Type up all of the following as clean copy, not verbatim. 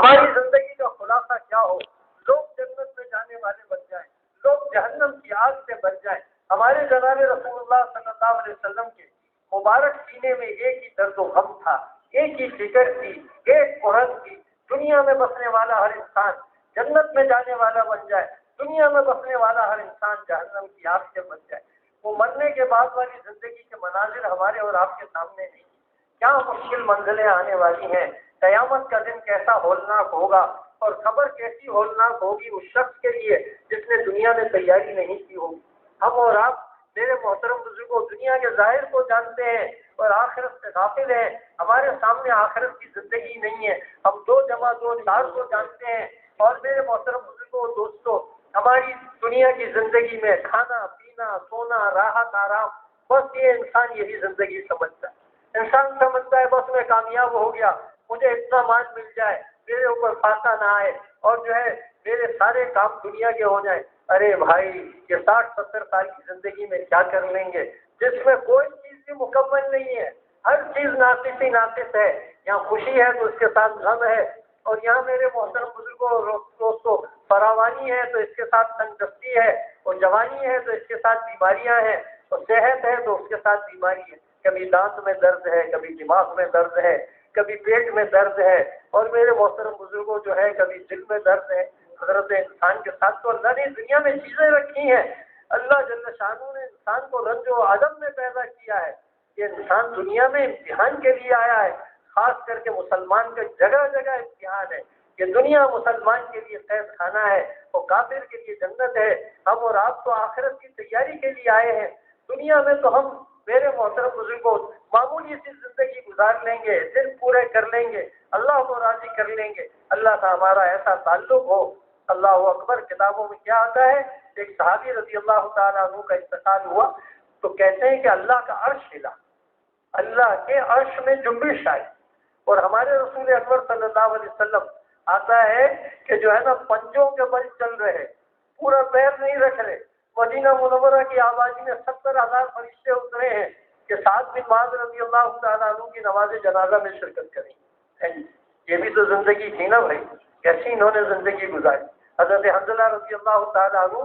ہماری زندگی کا خلاصہ کیا ہو؟ لوگ جنت میں جانے والے بن جائیں، لوگ جہنم کی آگ سے بچ جائیں۔ ہمارے جناب رسول اللہ صلی اللہ علیہ وسلم کے مبارک سینے میں ایک ہی درد و غم تھا، ایک ہی فکر تھی، ایک قرآن تھی، دنیا میں بسنے والا ہر انسان جنت میں جانے والا بن جائے، دنیا میں بسنے والا ہر انسان جہنم کی آگ سے بچ جائے۔ وہ مرنے کے بعد والی زندگی کے مناظر ہمارے اور آپ کے سامنے نہیں، کیا مشکل منزلیں آنے والی ہیں، قیامت کا دن کیسا ہولناک ہوگا، اور خبر کیسی ہولناک ہوگی اس شخص کے لیے جس نے دنیا میں تیاری نہیں کی ہوگی۔ ہم اور آپ میرے محترم بزرگوں دنیا کے ظاہر کو جانتے ہیں اور آخرت سے غافل ہیں، ہمارے سامنے آخرت کی زندگی نہیں ہے۔ ہم 2 + 2 4 کو جانتے ہیں، اور میرے محترم بزرگوں دوستوں ہماری دنیا کی زندگی میں کھانا پینا سونا راحت آرام، بس یہ انسان یہی زندگی سمجھتا ہے۔ انسان سمجھتا ہے بس میں کامیاب ہو گیا، مجھے اتنا مال مل جائے، میرے اوپر فاقہ نہ آئے، اور جو ہے میرے سارے کام دنیا کے ہو جائیں۔ ارے بھائی یہ 60-70 سال کی زندگی میں کیا کر لیں گے جس میں کوئی چیز بھی مکمل نہیں ہے، ہر چیز ناقص ہی ناقص ہے۔ یہاں خوشی ہے تو اس کے ساتھ غم ہے، اور یہاں میرے محترم بزرگوں اور دوستوں فراوانی ہے تو اس کے ساتھ تندرستی ہے، اور جوانی ہے تو اس کے ساتھ بیماریاں ہیں، اور صحت ہے تو اس کے ساتھ بیماری ہے۔ کبھی دانت میں درد ہے، کبھی دماغ میں درد ہے، کبھی پیٹ میں درد ہے، اور میرے محترم بزرگوں جو ہے کبھی دل میں درد ہے۔ حضرت انسان کے ساتھ تو اللہ نے دنیا میں چیزیں رکھی ہیں، اللہ جل شانہ نے انسان کو رنج و عدم میں پیدا کیا ہے۔ یہ انسان دنیا میں امتحان کے لیے آیا ہے، خاص کر کے مسلمان کا جگہ جگہ امتحان ہے۔ یہ دنیا مسلمان کے لیے قید خانہ ہے اور کافر کے لیے جنت ہے۔ ہم اور آپ تو آخرت کی تیاری کے لیے آئے ہیں، دنیا میں تو ہم میرے محترم بزرگوں معمولی سی زندگی گزار لیں گے، دن پورے کر لیں گے، اللہ کو راضی کر لیں گے، اللہ کا ہمارا ایسا تعلق ہو۔ اللہ اکبر۔ کتابوں میں کیا آتا ہے، ایک صحابی رضی اللہ تعالیٰ عنہ کا انتقال ہوا تو کہتے ہیں کہ اللہ کا عرش ہلا، اللہ کے عرش میں جنبش آئی، اور ہمارے رسول اکبر صلی اللہ علیہ وسلم آتا ہے کہ جو ہے نا پنجوں کے بل چل رہے، پورا پیر نہیں رکھ رہے۔ مدینہ منورہ کی آبادی میں 70,000 فرشتے اترے ہیں کہ سعد بن معاذ رضی اللہ تعالیٰ عنہ کی نماز جنازہ میں شرکت کریں۔ یہ بھی تو زندگی تھی نا بھائی، کیسی انہوں نے زندگی گزاری۔ حضرت حنظلہ رضی اللہ تعالیٰ عنہ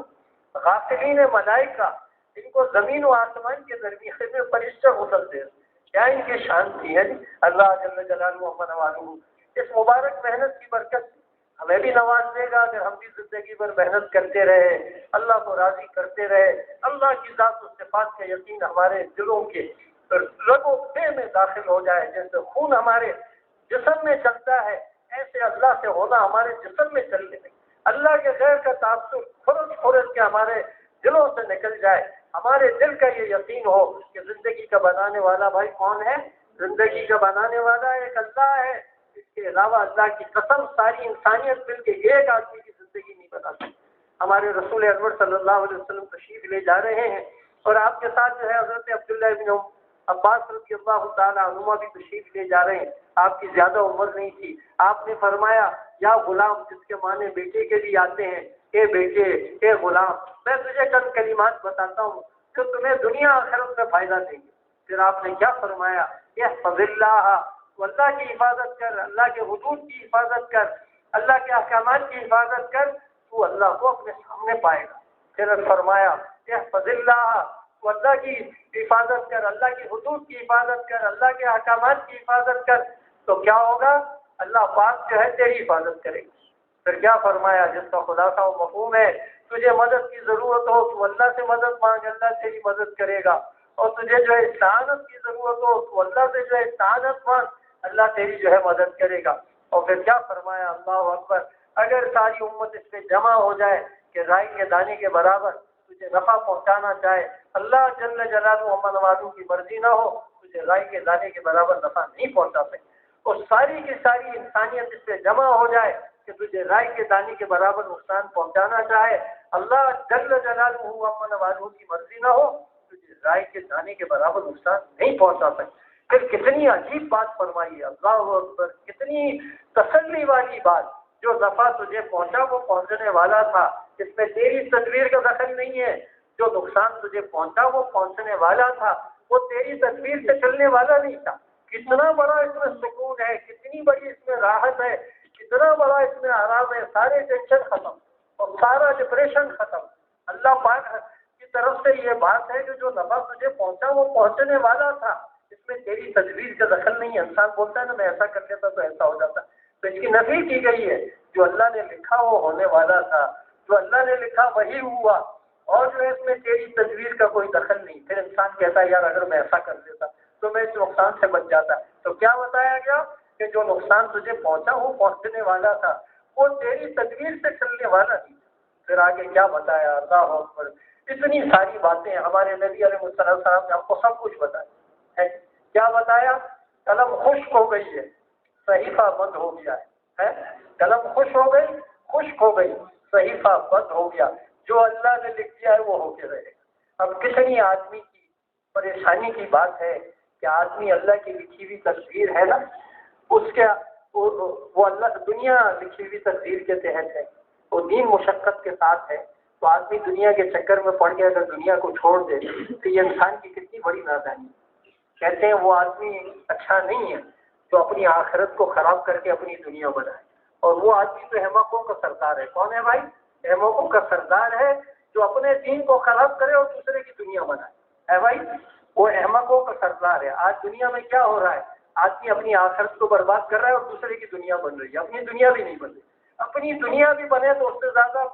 غافلین ملائکہ، ان کو زمین و آسمان کے درمیان میں فرشتے غسلتے ہیں، کیا ان کی شان تھی ہے۔ اللہ جل جلالہ و نوازہ اس مبارک محنت کی برکت سے ہمیں بھی نواز دے گا اگر ہم بھی زندگی بھر محنت کرتے رہے، اللہ کو راضی کرتے رہے، اللہ کی ذات و صفات کا یقین ہمارے دلوں کے رگ و پے میں داخل ہو جائے۔ جیسے خون ہمارے جسم میں چلتا ہے ایسے اللہ سے ہونا ہمارے جسم میں چلنے لگے، اللہ کے غیر کا تعصب کھرچ کھرچ کے ہمارے دلوں سے نکل جائے، ہمارے دل کا یہ یقین ہو کہ زندگی کا بنانے والا بھائی کون ہے، زندگی کا بنانے والا ایک اللہ ہے، اس کے علاوہ اللہ کی قسم ساری انسانیت مل کے ایک آدمی کی زندگی نہیں بنا سکتی۔ ہمارے رسول اکبر صلی اللہ علیہ وسلم تشریف لے جا رہے ہیں، اور آپ کے ساتھ جو ہے حضرت عبداللہ بن عباس رضی اللہ تعالیٰ عنہما بھی تشریف لے جا رہے ہیں۔ آپ کی زیادہ عمر نہیں تھی، آپ نے فرمایا یا غلام، جس کے معنی بیٹے کے لیے آتے ہیں، اے بیٹے اے غلام، میں تجھے چند کلمات بتاتا ہوں کہ تمہیں دنیا آخرت میں فائدہ دیں گے۔ پھر آپ نے کیا فرمایا، احفظ اللہ، تو اللہ کی حفاظت کر، اللہ کے حدود کی حفاظت کر، اللہ کے احکامات کی حفاظت کر، تو اللہ کو اپنے سامنے پائے گا۔ پھر فرمایا احفظ اللہ، تو اللہ کی حفاظت کر، اللہ کی حدود کی حفاظت کر، اللہ کے احکامات کی حفاظت کر، تو کیا ہوگا، اللہ پاک جو ہے تیری حفاظت کرے گا۔ پھر کیا فرمایا، جس کا خلاصہ و مفہوم ہے، تجھے مدد کی ضرورت ہو تو اللہ سے مدد مانگ، اللہ تیری مدد کرے گا، اور تجھے جو ہے استعانت کی ضرورت ہو تو اللہ سے جو ہے استعانت مانگ، اللہ تیری جو ہے مدد کرے گا۔ اور پھر کیا فرمایا، اللہ اکبر، اگر ساری امت اس پہ جمع ہو جائے کہ رائی کے دانے کے برابر تجھے نفع پہنچانا چاہے، اللہ جل جلالہ و نوازہ کی مرضی نہ ہو، تجھے رائی کے دانے کے برابر نفع نہیں پہنچا سکے، اور ساری کی ساری انسانیت اس پہ جمع ہو جائے کہ تجھے رائی کے دانے کے برابر نقصان پہنچانا چاہے، اللہ جل جلالہ و نوازہ کی مرضی نہ ہو، تجھے رائی کے دانے کے برابر نقصان نہیں پہنچا سکے۔ پھر کتنی عجیب بات فرمائی ہے، اللہ اکبر، کتنی تسلی والی بات، جو نفع تجھے پہنچا وہ پہنچنے والا تھا، اس میں تیری تدبیر کا دخل نہیں ہے، جو نقصان تجھے پہنچا وہ پہنچنے والا تھا، وہ تیری تدبیر سے چلنے والا نہیں تھا۔ کتنا بڑا اس میں سکون ہے، کتنی بڑی اس میں راحت ہے اتنا بڑا اس میں آرام ہے، سارے ٹینشن ختم اور سارا ڈپریشن ختم۔ اللہ پاک کی طرف سے یہ بات ہے کہ جو نفع تجھے پہنچا وہ پہنچنے والا تھا، اس میں تیری تدبیر کا دخل نہیں ہے۔ انسان بولتا ہے نا میں ایسا کر لیتا تو ایسا ہو جاتا، تو اس کی نفی کی گئی ہے۔ جو اللہ نے لکھا وہ ہونے والا تھا، جو اللہ نے لکھا وہی ہوا، اور جو ہے اس میں تیری تدبیر کا کوئی دخل نہیں۔ پھر انسان کہتا ہے یار اگر میں ایسا کر دیتا تو میں اس نقصان سے بچ جاتا۔ تو کیا بتایا گیا کہ جو نقصان تجھے پہنچا وہ پہنچنے والا تھا، وہ تیری تدبیر سے چلنے والا نہیں۔ پھر آگے کیا بتایا، اللہ اکبر، اتنی ساری باتیں ہمارے نبی علیہ السلام نے ہم کو سب کچھ بتایا ہے۔ کیا بتایا؟ قلم خشک ہو گئی ہے، صحیفہ بند ہو گیا ہے۔ قلم خشک ہو گئی، صحیفہ بند ہو گیا، جو اللہ نے لکھ دیا ہے وہ ہو کے رہے گا۔ اب کتنی آدمی کی پریشانی کی بات ہے کہ آدمی اللہ کی لکھی ہوئی تقدیر ہے نا، اس کے وہ اللہ دنیا لکھی ہوئی تقدیر کے تحت ہے، وہ دین مشقت کے ساتھ ہے، تو آدمی دنیا کے چکر میں پڑ کے اگر دنیا کو چھوڑ دے تو یہ انسان کی کتنی بڑی نادانی ہے۔ کہتے ہیں وہ آدمی اچھا نہیں ہے جو اپنی آخرت کو خراب کر کے اپنی دنیا بنائے، اور وہ آدمی تو احمقوں کا سردار ہے۔ کون ہے بھائی؟ احمقوں کا سردار ہے جو اپنے دین کو خراب کرے اور دوسرے کی دنیا بنائے، ہے بھائی، وہ احمقوں کا سردار ہے۔ آج دنیا میں کیا ہو رہا ہے؟ آدمی اپنی آخرت کو برباد کر رہا ہے اور دوسرے کی دنیا بن رہی ہے، اپنی دنیا بھی نہیں بن رہی۔ اپنی دنیا بھی بنے تو اس سے زیادہ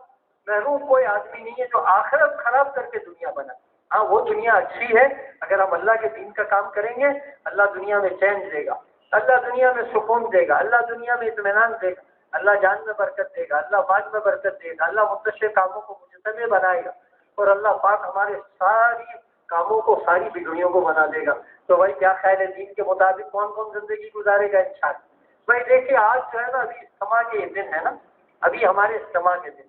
محروم کوئی آدمی نہیں ہے جو آخرت خراب کر کے دنیا بنا۔ ہاں وہ دنیا اچھی ہے، اگر ہم اللہ کے دین کا کام کریں گے اللہ دنیا میں چین دے گا، اللہ دنیا میں سکون دے گا، اللہ دنیا میں اطمینان دے گا، اللہ جان میں برکت دے گا، اللہ مال میں برکت دے گا، اللہ منتشر کاموں کو مجتمع بنائے گا، اور اللہ پاک ہمارے ساری کاموں کو، ساری بگڑیوں کو بنا دے گا۔ تو بھائی کیا خیال ہے دین کے مطابق کون کون زندگی گزارے گا انشاءاللہ؟ بھائی دیکھیے آج جو ہے نا ابھی اجتماع کے دن ہے نا، ابھی ہمارے اجتماع کے دن،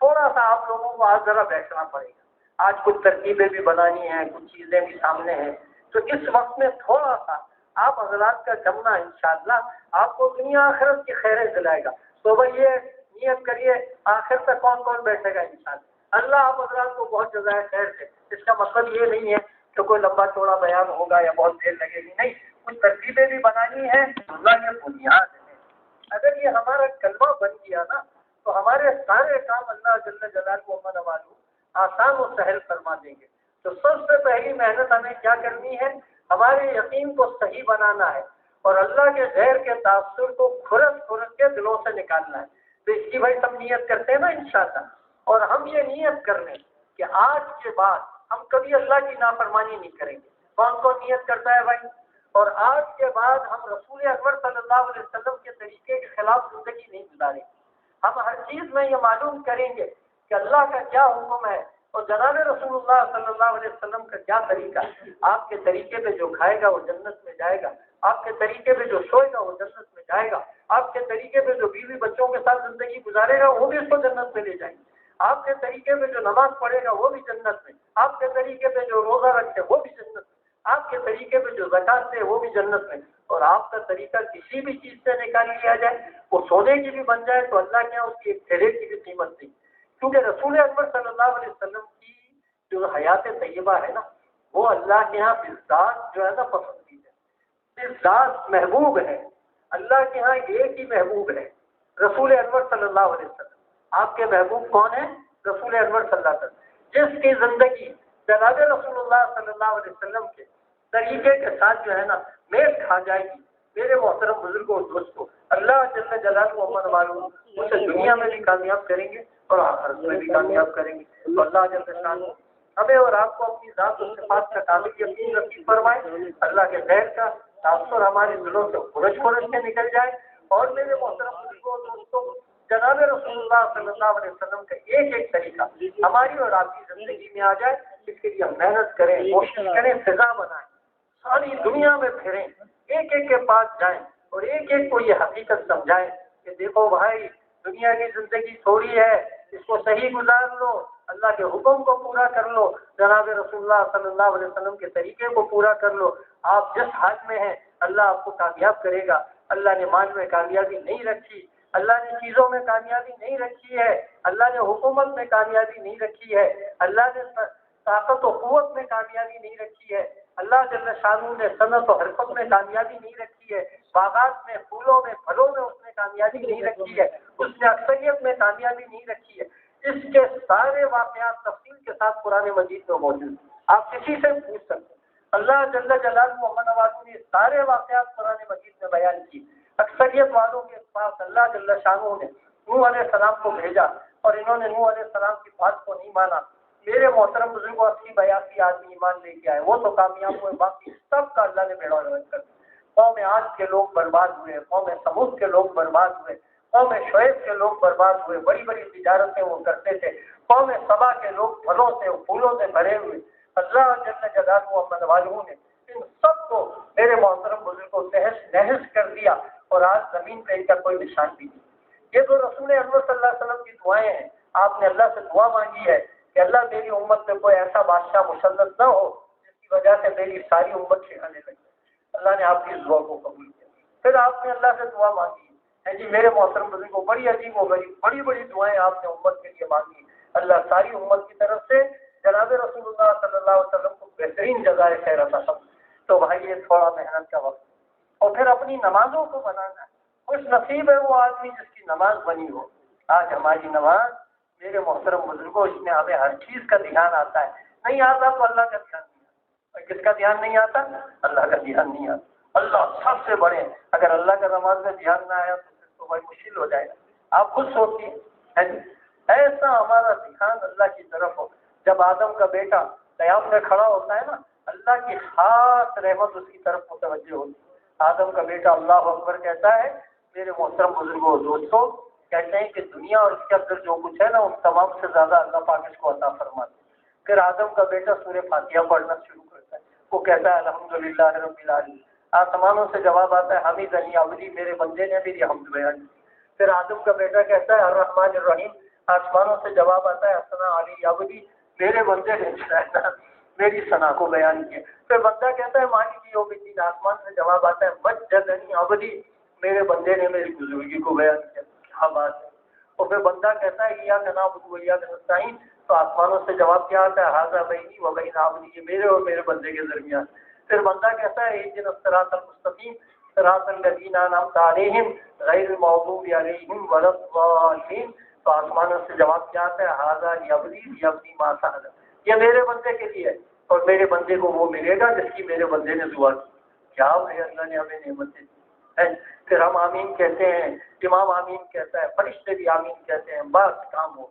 تھوڑا سا آپ لوگوں کو آج ذرا بیٹھنا پڑے گا۔ آج کچھ ترکیبیں بھی بنانی ہیں، کچھ چیزیں بھی سامنے ہیں، تو اس وقت میں تھوڑا سا آپ حضرات کا جمنا انشاءاللہ آپ کو دنیا آخرت کی خیریں دلائے گا۔ تو بھائی یہ نیت کریے آخر تک کون کون بیٹھے گا انشاءاللہ۔ اللہ آپ حضرات کو بہت جزائے خیر دے۔ اس کا مطلب یہ نہیں ہے کہ کوئی لمبا چوڑا بیان ہوگا یا بہت دیر لگے گی، نہیں، کچھ ترکیبیں بھی بنانی ہیں۔ اللہ کی بنیاد ہے، اگر یہ ہمارا کلمہ بن گیا نا تو ہمارے سارے کام اللہ جل جلالہ و عز و جل آسان و سہل فرما دیں گے۔ تو سب سے پہلی محنت ہمیں کیا کرنی ہے؟ ہمارے یقین کو صحیح بنانا ہے اور اللہ کے غیر کے تاثر کو کھرد کے دلوں سے نکالنا ہے۔ تو اس کی بھائی سب نیت کرتے ہیں نا انشاءاللہ، اور ہم یہ نیت کر لیں کہ آج کے بعد ہم کبھی اللہ کی نافرمانی نہیں کریں گے۔ کون کون نیت کرتا ہے بھائی؟ اور آج کے بعد ہم رسول اکبر صلی اللہ علیہ وسلم کے طریقے کے خلاف زندگی نہیں گزاریں گے۔ ہم ہر چیز میں یہ معلوم کریں گے کہ اللہ کا کیا حکم ہے اور جناب رسول اللہ صلی اللہ علیہ وسلم کا کیا طریقہ ہے۔ آپ کے طریقے پہ جو کھائے گا وہ جنت میں جائے گا، آپ کے طریقے پہ جو سوئے گا وہ جنت میں جائے گا، آپ کے طریقے پہ جو بیوی بچوں کے ساتھ زندگی گزارے گا وہ بھی اس کو جنت میں لے جائیں گے، آپ کے طریقے پہ جو نماز پڑھے گا وہ بھی جنت میں، آپ کے طریقے پہ جو روزہ رکھے وہ بھی جنت میں، آپ کے طریقے پہ جو زکات دے وہ بھی جنت میں۔ اور آپ کا طریقہ کسی بھی چیز سے نکال لیا جائے، وہ سونے کی بھی بن جائے تو اللہ کے یہاں اس کی ایک تھیلے کی بھی قیمت نہیں، کیونکہ رسول اکبر صلی اللہ علیہ وسلم کی جو حیات طیبہ ہے نا وہ اللہ کے یہاں بالذات جو ہے نا پسندیدہ ہے، بالذات محبوب ہے۔ اللہ کے ہاں ایک ہی محبوب ہے، رسول اکبر صلی اللہ علیہ وسلم۔ آپ کے محبوب کون ہیں؟ رسول اکبر صلی اللہ علیہ وسلم، جس کی زندگی جناب رسول اللہ صلی اللہ علیہ وسلم کے طریقے کے ساتھ جو ہے نا میل کھا جائے گی۔ میرے محترم بزرگوں اور دوستوں، اللہ جل جلالہ و عز و جل اسے دنیا میں بھی کامیاب کریں گے اور آخرت میں بھی کامیاب کریں گے۔ تو اللہ جل جلالہ ہمیں اور آپ کو اپنی ذات و صفات کا کامل یقین نصیب فرمائے، اللہ کے غیر کا تاثر ہمارے دلوں سے خرج کے نکل جائے، اور میرے محترم بزرگوں اور دوستوں جناب رسول اللہ صلی اللہ علیہ وسلم کا ایک ایک طریقہ ہماری اور آپ کی زندگی میں آ جائے۔ اس کے لیے ہم محنت کریں، کوشش کریں، فضا بنائیں، ساری دنیا میں پھریں، ایک ایک کے پاس جائیں اور ایک ایک کو یہ حقیقت سمجھائیں کہ دیکھو بھائی دنیا کی زندگی تھوڑی ہے، اس کو صحیح گزار لو، اللہ کے حکم کو پورا کر لو، جناب رسول اللہ صلی اللہ علیہ وسلم کے طریقے کو پورا کر لو۔ آپ جس حال میں ہیں اللہ آپ کو کامیاب کرے گا۔ اللہ نے مال میں کامیابی نہیں رکھی، اللہ نے چیزوں میں کامیابی نہیں رکھی ہے، اللہ نے حکومت میں کامیابی نہیں رکھی ہے، اللہ نے طاقت و قوت میں کامیابی نہیں رکھی ہے، اللہ جل شانہ نے صنعت و حرفت میں کامیابی نہیں رکھی ہے، باغات میں، پھولوں میں، پھلوں میں اس نے کامیابی نہیں رکھی ہے، اس نے اکثریت میں کامیابی نہیں رکھی ہے، اس کے سارے واقعات تفصیل کے ساتھ قرآن مجید میں موجود ہیں۔ آپ کسی سے پوچھ سکتے ہیں، اللہ جل جلالہ محمد نواز نے سارے واقعات قرآن مجید میں بیان کی۔ اکثریت والوں کے پاس اللہ جل شانہ نے نوح علیہ السلام کو بھیجا اور انہوں نے نوح علیہ السلام کی بات کو نہیں مانا۔ میرے محترم بزرگوں 80-82 آدمی ایمان لے کے آئے، وہ تو کامیاب ہوئے، باقی سب کا اللہ نے بیڑا غرق کر دیا۔ قوم عاد کے لوگ برباد ہوئے، قوم ثمود کے لوگ برباد ہوئے، قوم شعیب کے لوگ برباد ہوئے، بڑی بڑی تجارتیں وہ کرتے تھے، قوم سبا کے لوگ پھلوں سے پھولوں سے بھرے ہوئے۔ اللہ جل جلالہ و منوالہ نے ان سب کو میرے محترم بزرگوں تہس نہس کر دیا اور آج زمین پہ ان کا کوئی نشان بھی نہیں۔ یہ تو رسول انور صلی اللہ علیہ وسلم کی دعائیں ہیں۔ آپ نے اللہ سے دعا مانگی ہے کہ اللہ میری امت میں کوئی ایسا بادشاہ مسلط نہ ہو جس کی وجہ سے میری ساری امت ٹھکانے لگے۔ اللہ نے آپ کی اس دعا کو قبول کیا۔ پھر آپ نے اللہ سے دعا مانگی ہے جی میرے محترم بزرگوں، بڑی عجیب و غریب بڑی بڑی دعائیں آپ نے امت کے لیے مانگی۔ اللہ ساری امت کی طرف سے جناب رسول اللہ صلی اللہ علیہ وسلم کو بہترین جزائے خیر عطا فرمائے۔ تو بھائی یہ تھوڑا محنت کا وقت اور پھر اپنی نمازوں کو بنانا ہے۔ خوش نصیب ہے وہ آدمی جس کی نماز بنی ہو۔ آج ہماری نماز میرے محترم بزرگوں اس میں ہمیں ہر چیز کا دھیان آتا ہے، نہیں آتا تو اللہ کا دھیان نہیں آتا۔ اور کس کا دھیان نہیں آتا؟ اللہ کا دھیان نہیں آتا۔ اللہ سب سے بڑے، اگر اللہ کا نماز میں دھیان نہ آیا تو بھائی مشکل ہو جائے گا۔ آپ خود سوچیے ایسا ہمارا دھیان اللہ کی طرف ہو۔ جب آدم کا بیٹا قیام میں کھڑا ہوتا ہے نا، اللہ کی خاص رحمت اس کی طرف متوجہ ہوتی ہے۔ آدم کا بیٹا اللہ اکبر کہتا ہے، میرے محترم بزرگوں دوستوں کہتے ہیں کہ دنیا اور اس کے اندر جو کچھ ہے نا ان تمام سے زیادہ اللہ پاک اس کو عطا فرماتے ہیں۔ پھر آدم کا بیٹا سورہ فاتحہ پڑھنا شروع کرتا ہے، وہ کہتا ہے الحمدللہ رب العالمین۔ آسمانوں سے جواب آتا ہے حمیدنی عبدی، میرے بندے نے میری حمد بیان کی۔ پھر آدم کا بیٹا کہتا ہے الرحمن الرحیم، آسمانوں سے جواب آتا ہے ثنا علی عبدی، میرے بندے نے میری ثنا کو بیان کیا۔ پھر بندہ کہتا ہے مالک یوم الدین، آسمان سے جواب آتا ہے مجدنی عبدی، میرے بندے نے میری بزرگی کو بیان کیا۔ کیا بات ہے۔ اور پھر بندہ کہتا ہے ایاک نعبد و ایاک نستعین، تو آسمانوں سے جواب کیا آتا ہے ھذا بینی و بین عبدی، یہ میرے اور میرے بندے کے درمیان۔ پھر بندہ کہتا ہے اہدنا الصراط المستقیم صراط الذین انعمت علیہم غیر المغضوب علیہم ولا الضالین، تو آسمانوں سے جواب کیا آتا ہے ھذا لیعبدی لیعبدی ما سأل، یہ میرے بندے کے لیے ہے اور میرے بندے کو وہ ملے گا جس کی میرے بندے نے دعا کی۔ کیا ہے اللہ نے ہمیں نعمتیں دی۔ پھر ہم آمین کہتے ہیں، امام آمین کہتا ہے، فرشتے بھی آمین کہتے ہیں، بس کام ہو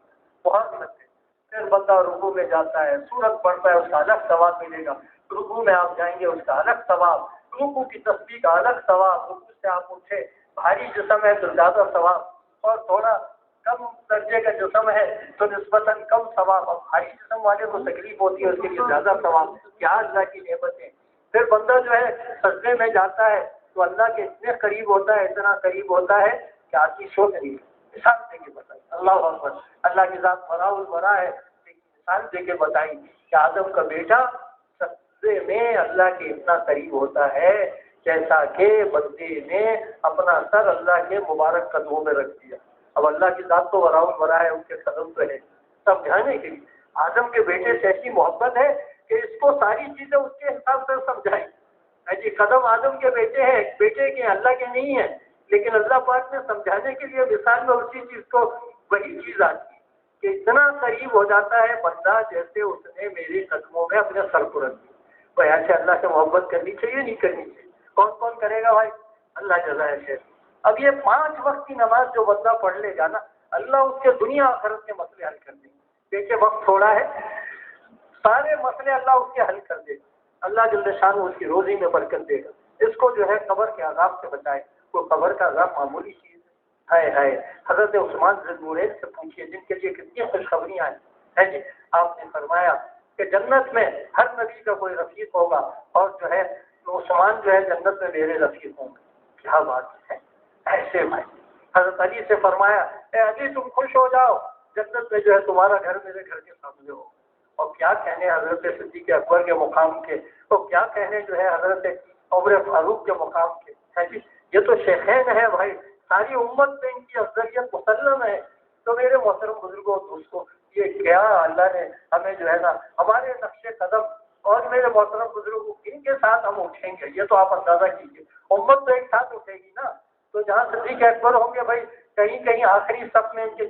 بہت لگتے۔ پھر بندہ رکوع میں جاتا ہے، سورت پڑھتا ہے، اس کا الگ ثواب ملے گا۔ رکوع میں آپ جائیں گے، اس کا الگ ثواب، رکوع کی تسبیح کا الگ ثواب، رکوع سے آپ اٹھے، بھاری جسم ہے تو زیادہ ثواب، اور تھوڑا کم درجے کا جسم ہے تو نسبتاً کم ثواب، اور بھاری جسم والے کو تکلیف ہوتی ہے اس کے لیے زیادہ ثواب۔ کیا اللہ کی نعمتیں۔ پھر بندہ جو ہے سجدے میں جاتا ہے تو اللہ کے اتنے قریب ہوتا ہے، اتنا قریب ہوتا ہے کہ آدمی سو نہیں مثال دے کے بتائی۔ اللہ اکبر، اللہ کی ذات بڑا البرا ہے، لیکن مثال دے کے بتائی کہ آدم کا بیٹا سجدے میں اللہ کے اتنا قریب ہوتا ہے جیسا کہ بندے نے اپنا سر اللہ کے مبارک قدموں میں رکھ دیا۔ اب اللہ کی ذات تو بڑا البرا ہے، ان کے قدم پہ ہے، سمجھانے کے لیے آدم کے بیٹے سے ایسی محبت ہے کہ اس کو ساری چیزیں اس کے حساب سے سمجھائی۔ جی قدم آدم کے بیٹے ہیں، بیٹے کے اللہ کے نہیں ہیں، لیکن اللہ پاک نے سمجھانے کے لیے مثال میں اسی چیز کو وہی چیز آتی ہے کہ اتنا قریب ہو جاتا ہے بندہ جیسے اس نے میرے قدموں میں اپنے سر کو رکھ دیا۔ بھائی ایسے اللہ سے محبت کرنی چاہیے نہیں کرنی چاہیے؟ کون کون کرے گا بھائی؟ اللہ جزائے خیر۔ اب یہ 5 وقت کی نماز جو بندہ پڑھ لے گا نا، اللہ اس کے دنیا آخرت کے مسئلے حل کر دیں گے۔ دیکھیں وقت تھوڑا ہے، سارے مسئلے اللہ اس کے حل کر دے گا۔ اللہ جل شانہ اس کی روزی میں برکت دے گا، اس کو جو ہے قبر کے عذاب سے بچائے۔ کوئی قبر کا عذاب معمولی چیز ہے۔ حضرت عثمان ذوالنورین سے پوچھیے جن کے لیے کتنی خوشخبریاں ہیں جی۔ آپ نے فرمایا کہ جنت میں ہر نبی کا کوئی رفیق ہوگا اور جو ہے عثمان جو ہے جنت میں میرے رفیق ہوں گے۔ کیا بات ہے ایسے بھائی۔ حضرت علی سے فرمایا اے علی تم خوش ہو جاؤ، جنت میں جو ہے تمہارا گھر میرے گھر کے سامنے ہو۔ اور کیا کہنے حضرت صدیق اکبر کے مقام کے، تو کیا کہنے جو ہے حضرت عمر فاروق کے مقام کے ہے جی۔ یہ تو شیخین ہے بھائی، ساری امت میں ان کی افضلیت مسلم ہے۔ تو میرے محترم بزرگوں دوستوں، یہ کیا اللہ نے ہمیں جو ہے نا ہمارے نقش قدم، اور میرے محترم بزرگوں ان کے ساتھ ہم اٹھیں گے، یہ تو آپ اندازہ کیجیے۔ امت تو ایک ساتھ اٹھے گی نا، تو جہاں صدیق اکبر ہوں گے بھائی کہیں کہیں آخری صف میں ان کے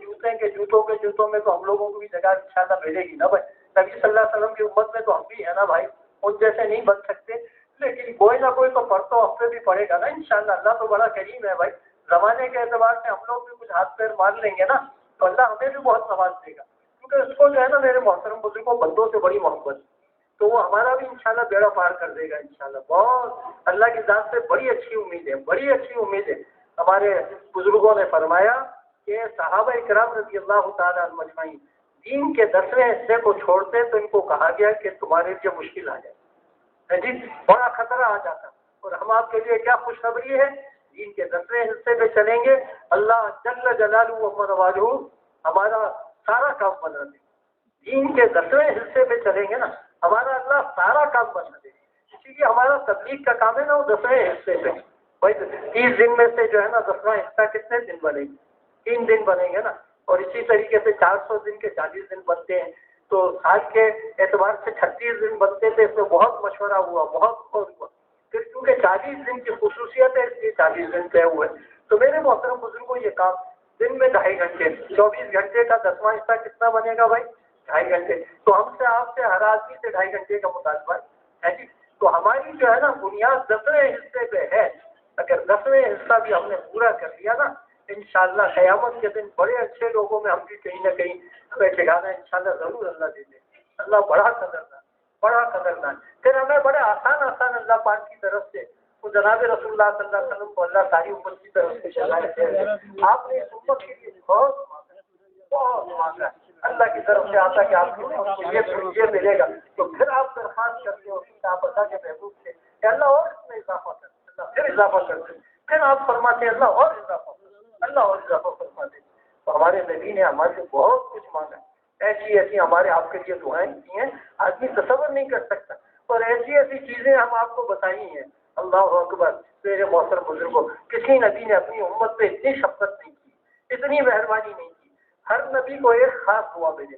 جوتوں میں تو ہم لوگوں کو بھی جگہ انشاءاللہ ملے گی نا بھائی. نبی صلی اللہ علیہ وسلم کی امت میں تو ہم بھی ہیں نا بھائی, ان جیسے نہیں بن سکتے, لیکن کوئی نہ کوئی تو پڑھ تو ہم پہ بھی پڑے گا نا انشاءاللہ. اللہ تو بڑا کریم ہے بھائی, زمانے کے اعتبار سے ہم لوگ بھی کچھ ہاتھ پیر مار لیں گے نا تو اللہ ہمیں بھی بہت نواز دے گا, کیونکہ اس کو جو ہے نا میرے محترم بزرگوں بندوں سے بڑی محبت, تو وہ ہمارا بھی انشاءاللہ بیڑا پار کر دے گا انشاءاللہ. بہت اللہ کی ذات سے بڑی اچھی امید ہے, بڑی اچھی امید ہے. ہمارے بزرگوں نے فرمایا کہ صحابہ کرام رضی اللہ تعالیٰ عنہم اجمعین دین کے 10ویں حصے کو چھوڑتے تو ان کو کہا گیا کہ تمہارے لیے مشکل آ جائے جی, بڑا خطرہ آ جاتا. اور ہم آپ کے لیے کیا خوشخبری ہے, دین کے 10ویں حصے پہ چلیں گے, اللہ جل جلالہ و نوازہ ہمارا سارا کام بنا دے. دین کے 10ویں حصے پہ چلیں گے نا, ہمارا اللہ سارا کام بنا دے. اسی لیے ہمارا تبلیغ کا کام ہے نا وہ 10ویں حصے پہ. بھائی 30 دن میں سے جو ہے نا 10واں حصہ کتنے دن بنے گی, 3 دن بنے گے نا. اور اسی طریقے سے 400 دن کے 40 دن بنتے ہیں, تو سال کے اعتبار سے 36 دن بنتے تھے. اس میں بہت مشورہ ہوا, بہت غور ہوا, پھر کیونکہ 40 دن کی خصوصیت ہے اس لیے 40 دن طے ہوئے. تو میرے محترم بزرگوں یہ کام دن میں 2.5 گھنٹے, 24 گھنٹے کا 10واں حصہ کتنا بنے گا بھائی, 2.5 گھنٹے. تو ہم سے آپ سے ہر آدمی سے 2.5 گھنٹے کا مطالبہ ہے جی. تو ہماری جو ہے نا بنیاد 10ویں حصے پہ ہے. اگر 10ویں حصہ بھی ہم نے پورا کر لیا نا انشاءاللہ قیامت کے دن بڑے اچھے لوگوں میں ہم بھی کہیں نہ کہیں ہمیں ٹھکانا انشاءاللہ ضرور اللہ دے دے. اللہ بڑا قدردان, بڑا قدردان. پھر ہمیں بڑے آسان اللہ پاک کی طرف سے وہ جناب رسول اللہ صلی اللہ علیہ وسلم کو اللہ ساری امت کی طرف سے چلائے. آپ نے اس امت کے لیے بہت مانگا, اللہ کی طرف سے آتا کہ آپ کو یہ ملے گا. تو پھر آپ درخواست کرتے ہو آپ اللہ کے محبوب سے کہ اللہ اور اس میں اضافہ کرتے, اللہ پھر اضافہ کرتے, پھر آپ فرماتے ہیں اللہ اور اضافہ, اللہ اور اضافہ فرماتے. تو ہمارے نبی نے ہمارے سے بہت کچھ مانگا, ایسی ایسی ہمارے آپ کے لیے دعائیں کی ہیں آدمی تصور نہیں کر سکتا. اور ایسی ایسی چیزیں ہم آپ کو بتائی ہیں. اللہ اکبر. میرے محترم بزرگوں, کسی نبی نے اپنی امت پہ اتنی شفقت نہیں کی, اتنی مہربانی نہیں کی. ہر نبی کو ایک خاص دعا ملے,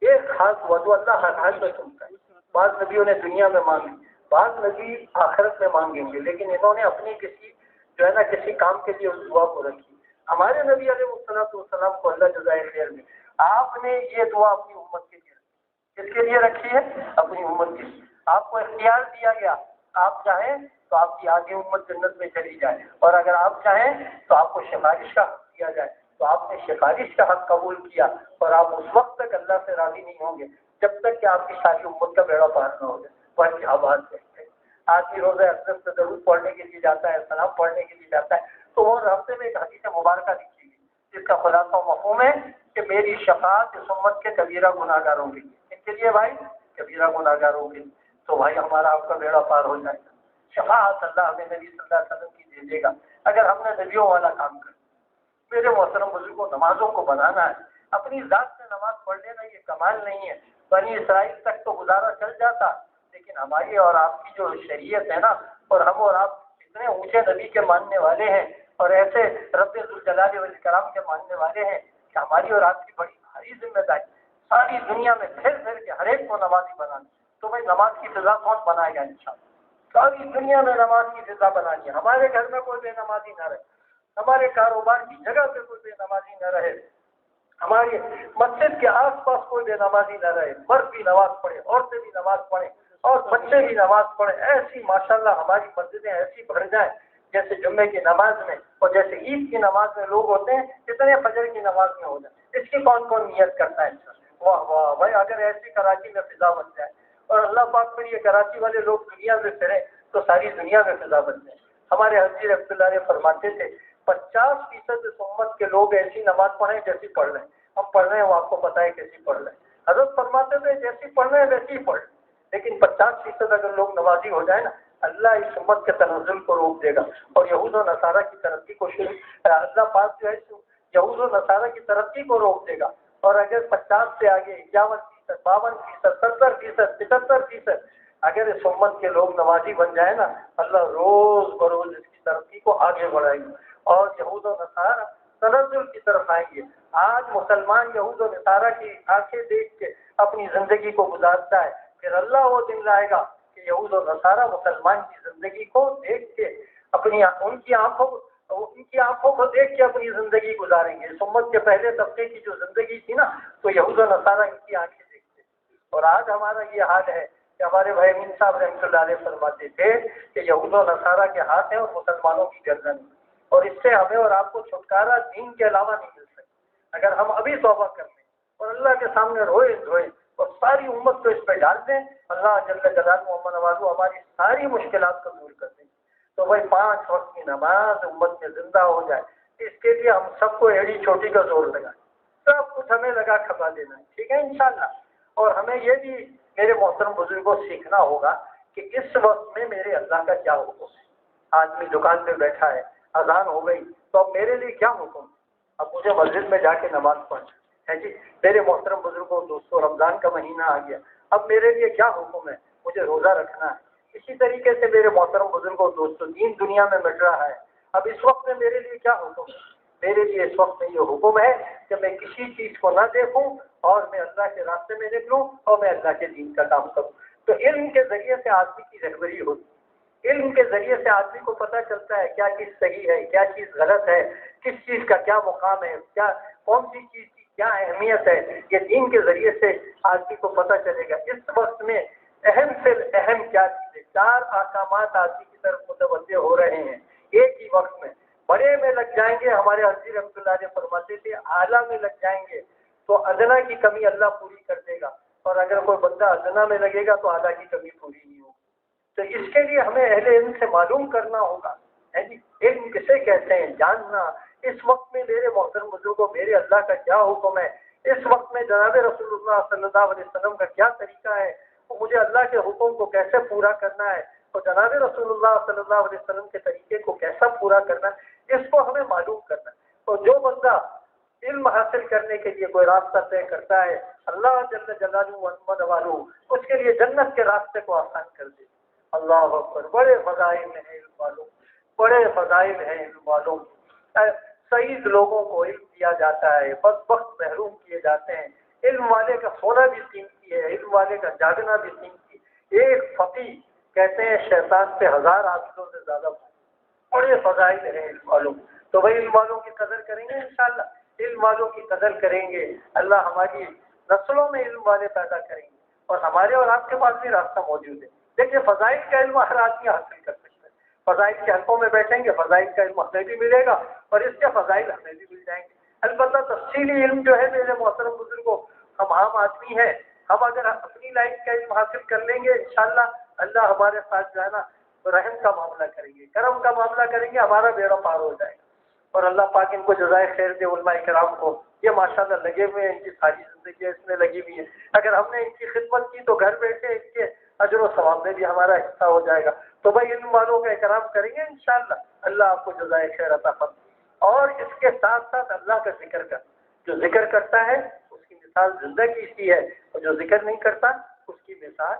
ایک خاص دعا جو اللہ ہر حال میں سنتا ہے. بعض نبیوں نے دنیا میں مانگی, بعض نبی آخرت میں مانگیں گے, لیکن انہوں نے اپنی کسی جو ہے نا کسی کام کے لیے اس دعا کو رکھی. ہمارے نبی علیہ السلام کو اللہ جزائے خیر میں آپ نے یہ دعا اپنی امت کے لیے رکھی. کس کے لیے رکھی ہے, اپنی امت کے لیے. آپ کو اختیار دیا گیا, آپ چاہیں تو آپ کی آگے امت جنت میں چلی جائے, اور اگر آپ چاہیں تو آپ کو سفارش کا حق دیا جائے. تو آپ نے سفارش کا حق قبول کیا, اور آپ اس وقت تک اللہ سے راضی نہیں ہوں گے جب تک کہ آپ کی ساری امت کا بیڑا پار نہ ہو جائے. پر کیا بات ہے, آدمی روزہ اقدس سے ضرور پڑھنے کے لیے جاتا ہے, سلام پڑھنے کے لیے جاتا ہے, تو وہ راستے میں ایک حدیث مبارکہ لکھی گئی جس کا خلاصہ و مفہوم ہے کہ میری شفاعت اس امت کے کبیرہ گناہ گاروں کے لیے, ان کے لیے بھائی کبیرہ گناہ گاروں کے لیے. تو بھائی ہمارا آپ کا بیڑا پار ہو جائے گا. شفاعت اللہ ہمیں نبی صلی اللہ علیہ وسلم کی دے دے گا اگر ہم نے نبیوں والا کام کر. میرے محترم بزرگوں, نمازوں کو بنانا ہے, اپنی ذات سے نماز پڑھ لینا یہ کمال نہیں ہے. بنی اسرائیل تک تو گزارا چل جاتا, لیکن ہماری اور آپ کی جو شریعت ہے نا, اور ہم اور آپ اتنے اونچے نبی کے ماننے والے ہیں اور ایسے رب ذوالجلال والاکرام کے ماننے والے ہیں کہ ہماری اور آپ کی بڑی بھاری ذمہ داری ساری دنیا میں پھر پھر کے ہر ایک کو نمازی بنانا. تو بھائی نماز کی فضا کون بنائے گا انشاءاللہ. ساری دنیا میں نماز کی فضا بنانی ہے. ہمارے گھر میں کوئی بے نمازی نہ رہے, ہمارے کاروبار کی جگہ پہ کوئی بے نمازی نہ رہے, ہماری مسجد کے آس پاس کوئی بے نمازی نہ رہے. مرد بھی نماز پڑھے, عورتیں بھی نماز پڑھیں, اور بچے بھی نماز پڑھیں. ایسی ماشاءاللہ ہماری مسجدیں ایسی بڑھ جائیں جیسے جمعے کی نماز میں اور جیسے عید کی نماز میں لوگ ہوتے ہیں اتنے فجر کی نماز میں ہو جائیں. اس کی کون کون نیت کرتا ہے؟ واہ واہ بھائی, اگر ایسی کراچی میں فضا بن جائے اور اللہ پاک پر یہ کراچی والے لوگ دنیا میں پھریں تو ساری دنیا میں فضا بن جائے. ہمارے حضرت رحمۃ اللہ علیہ فرماتے تھے 50% اس امت کے لوگ ایسی نماز پڑھیں جیسی پڑھ رہے ہیں. ہم پڑھ رہے ہیں وہ آپ کو پتا ہے کیسی پڑھ رہے ہیں. حضرت فرماتے تھے جیسی پڑھ رہے ہیں ویسی ہی پڑھ. لیکن 50% اگر لوگ نمازی ہو جائے نا, اللہ اس امت کے تنزل کو روک دے گا اور یہود و نصارہ کی ترقی کو اللہ پاک جو ہے یہود و نصارہ کی ترقی کو روک دے گا. اور اگر 50 سے آگے 51%, 52%, 70%, 75% اگر اس امت کے لوگ نمازی بن جائے نا, اللہ روز بروز اس کی ترقی کو آگے بڑھائے گا اور یہود و نصارہ تنزل کی طرف آئیں گے. آج مسلمان یہود و نصارہ کی آنکھیں دیکھ کے اپنی زندگی کو گزارتا ہے, پھر اللہ وہ دن لائے گا کہ یہود و نصارہ مسلمان کی زندگی کو دیکھ کے اپنی ان کی آنکھوں ان کی آنکھوں کو دیکھ کے اپنی زندگی گزاریں گے. اس امت کے پہلے طبقے کی جو زندگی تھی نا، تو یہود و نصارہ ان کی آنکھیں دیکھتے. اور آج ہمارا یہ حال ہے کہ ہمارے بھائی امین صاحب رحمۃ اللہ علیہ فرماتے تھے کہ یہود و نصارہ کے ہاتھ ہیں اور مسلمانوں کی گردن. اور اس سے ہمیں اور آپ کو چھٹکارا دین کے علاوہ نہیں مل سکتا اگر ہم ابھی توبہ کر لیں اور اللہ کے سامنے روئے دھوئے اور ساری امت کو اس پہ ڈال دیں. اللہ جل جلالہ محمد نوازو ہماری ساری مشکلات کو دور کر دیں. تو بھائی 5 وقت کی نماز امت میں زندہ ہو جائے، اس کے لیے ہم سب کو ایڑی چوٹی کا زور لگائیں. سب کچھ ہمیں لگا کھپا دینا ہے، ٹھیک ہے انشاءاللہ. اور ہمیں یہ بھی میرے محترم بزرگوں سیکھنا ہوگا کہ اس وقت میں میرے اللہ کا کیا حکم ہے. آدمی دکان پہ بیٹھا ہے، اذان ہو گئی، تو اب میرے لیے کیا حکم ہے؟ اب مجھے مسجد میں جا کے نماز پڑھنا ہے جی. میرے محترم بزرگوں دوستوں، رمضان کا مہینہ آ گیا، اب میرے لیے کیا حکم ہے؟ مجھے روزہ رکھنا ہے. اسی طریقے سے میرے محترم بزرگوں دوستوں، دین دنیا میں مٹ رہا ہے. اب اس وقت میں میرے لیے کیا حکم ہے؟ میرے لیے اس وقت میں یہ حکم ہے کہ میں کسی چیز کو نہ دیکھوں اور میں اللہ کے راستے میں نکلوں اور میں اللہ کے دین کا کام کروں. تو علم کے ذریعے سے آدمی کی رہبری ہوتی ہے. علم کے ذریعے سے آدمی کو پتہ چلتا ہے کیا چیز صحیح ہے، کیا چیز غلط ہے، کس چیز کا کیا مقام ہے، کون سی چیز کی کیا اہمیت ہے. یہ دین کے ذریعے سے آدمی کو پتہ چلے گا. اس وقت میں اہم سے اہم کیا چیز ہے؟ 4 احکامات آدمی کی طرف متوجہ ہو رہے ہیں ایک ہی وقت میں. بڑے میں لگ جائیں گے، ہمارے حضرت رحمۃ اللہ علیہ فرماتے تھے اعلیٰ میں لگ جائیں گے تو ادنا کی کمی اللہ پوری کر دے گا، اور اگر کوئی بندہ ادنا میں لگے گا تو اعلیٰ کی کمی پوری نہیں ہوگی. تو اس کے لیے ہمیں اہل علم سے معلوم کرنا ہوگا. علم کسے کہتے ہیں؟ جاننا. اس وقت میں میرے محترم بزرگوں میرے اللہ کا کیا حکم ہے، اس وقت میں جناب رسول اللہ صلی اللہ علیہ وسلم کا کیا طریقہ ہے، مجھے اللہ کے حکم کو کیسے پورا کرنا ہے اور جناب رسول اللہ صلی اللہ علیہ وسلم کے طریقے کو کیسا پورا کرنا ہے، اس کو ہمیں معلوم کرنا ہے. اور جو بندہ علم حاصل کرنے کے لیے کوئی راستہ طے کرتا ہے، اللہ جل جلالہ اس کے لیے جنت کے راستے کو آسان کر دے. اللہ اکبر. بڑے فضائل ہیں علم والوں، بڑے فضائل ہیں علم والوں. سعید لوگوں کو علم دیا جاتا ہے، بدبخت محروم کیے جاتے ہیں. علم والے کا سونا بھی قیمتی ہے، علم والے کا جاگنا بھی قیمتی. ایک فقیہ کہتے ہیں شیطان سے 1000 عابدوں سے زیادہ. بڑے فضائل ہیں علم والوں. تو بھائی علم والوں کی قدر کریں گے انشاءاللہ. علم والوں کی قدر کریں گے، اللہ ہماری نسلوں میں علم والے پیدا کریں گے، اور ہمارے اور آپ کے پاس بھی راستہ موجود ہے. دیکھیے فضائل کا علم ہر آدمی حاصل کر سکتا ہے. فضائل کے حلقوں میں بیٹھیں گے، فضائل کا علم ہمیں بھی ملے گا اور اس کے فضائل ہمیں بھی مل جائیں گے. البتہ تفصیلی علم جو ہے میرے محترم بزرگوں، ہم عام آدمی ہیں، ہم اگر اپنی لائف کا علم حاصل کر لیں گے انشاءاللہ اللہ ہمارے ساتھ جو ہے نا رحم کا معاملہ کریں گے، کرم کا معاملہ کریں گے، ہمارا بیڑا پار ہو جائے گا. اور اللہ پاک ان کو جزائے خیر دے. علماء کرام کو یہ ماشاءاللہ لگے ہوئے ہیں، ان کی ساری زندگی اس میں لگی ہوئی ہے. اگر ہم نے ان کی خدمت کی تو گھر بیٹھے ان کے اجر و ثواب میں بھی ہمارا حصہ ہو جائے گا. تو بھائی علم والوں کا اکرام کریں گے انشاءاللہ اللہ آپ کو جزائے خیر عطا فرمائے. اور اس کے ساتھ ساتھ اللہ کا ذکر کر. جو ذکر کرتا ہے اس کی مثال زندگی سی ہے، اور جو ذکر نہیں کرتا اس کی مثال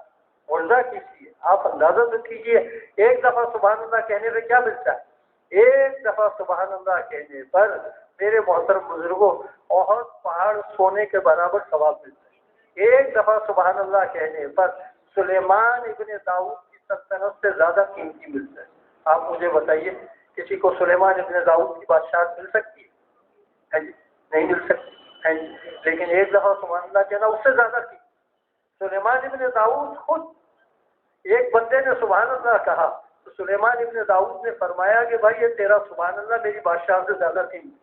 مردہ کی سی ہے. آپ اندازہ تو کیجیے، ایک دفعہ سبحان اللہ کہنے پہ کیا ملتا ہے؟ ایک دفعہ سبحان اللہ کہنے پر میرے محترم بزرگوں احد پہاڑ سونے کے برابر ثواب ملتا ہے. ایک دفعہ سبحان اللہ کہنے پر سلیمان ابن داؤد کی سلطنت سے زیادہ قیمتی ملتا ہے. آپ مجھے بتائیے کسی کو سلیمان ابن داؤد کی بادشاہت مل سکتی ہے جی؟ نہیں مل سکتی ہے جی. لیکن ایک دفعہ سبحان اللہ کہنا اس سے زیادہ قیمتی. سلیمان ابن داؤد خود ایک بندے نے سبحان اللہ کہا تو سلیمان ابن داؤد نے فرمایا کہ بھائی یہ تیرا سبحان اللہ میری بادشاہت سے زیادہ قیمتی.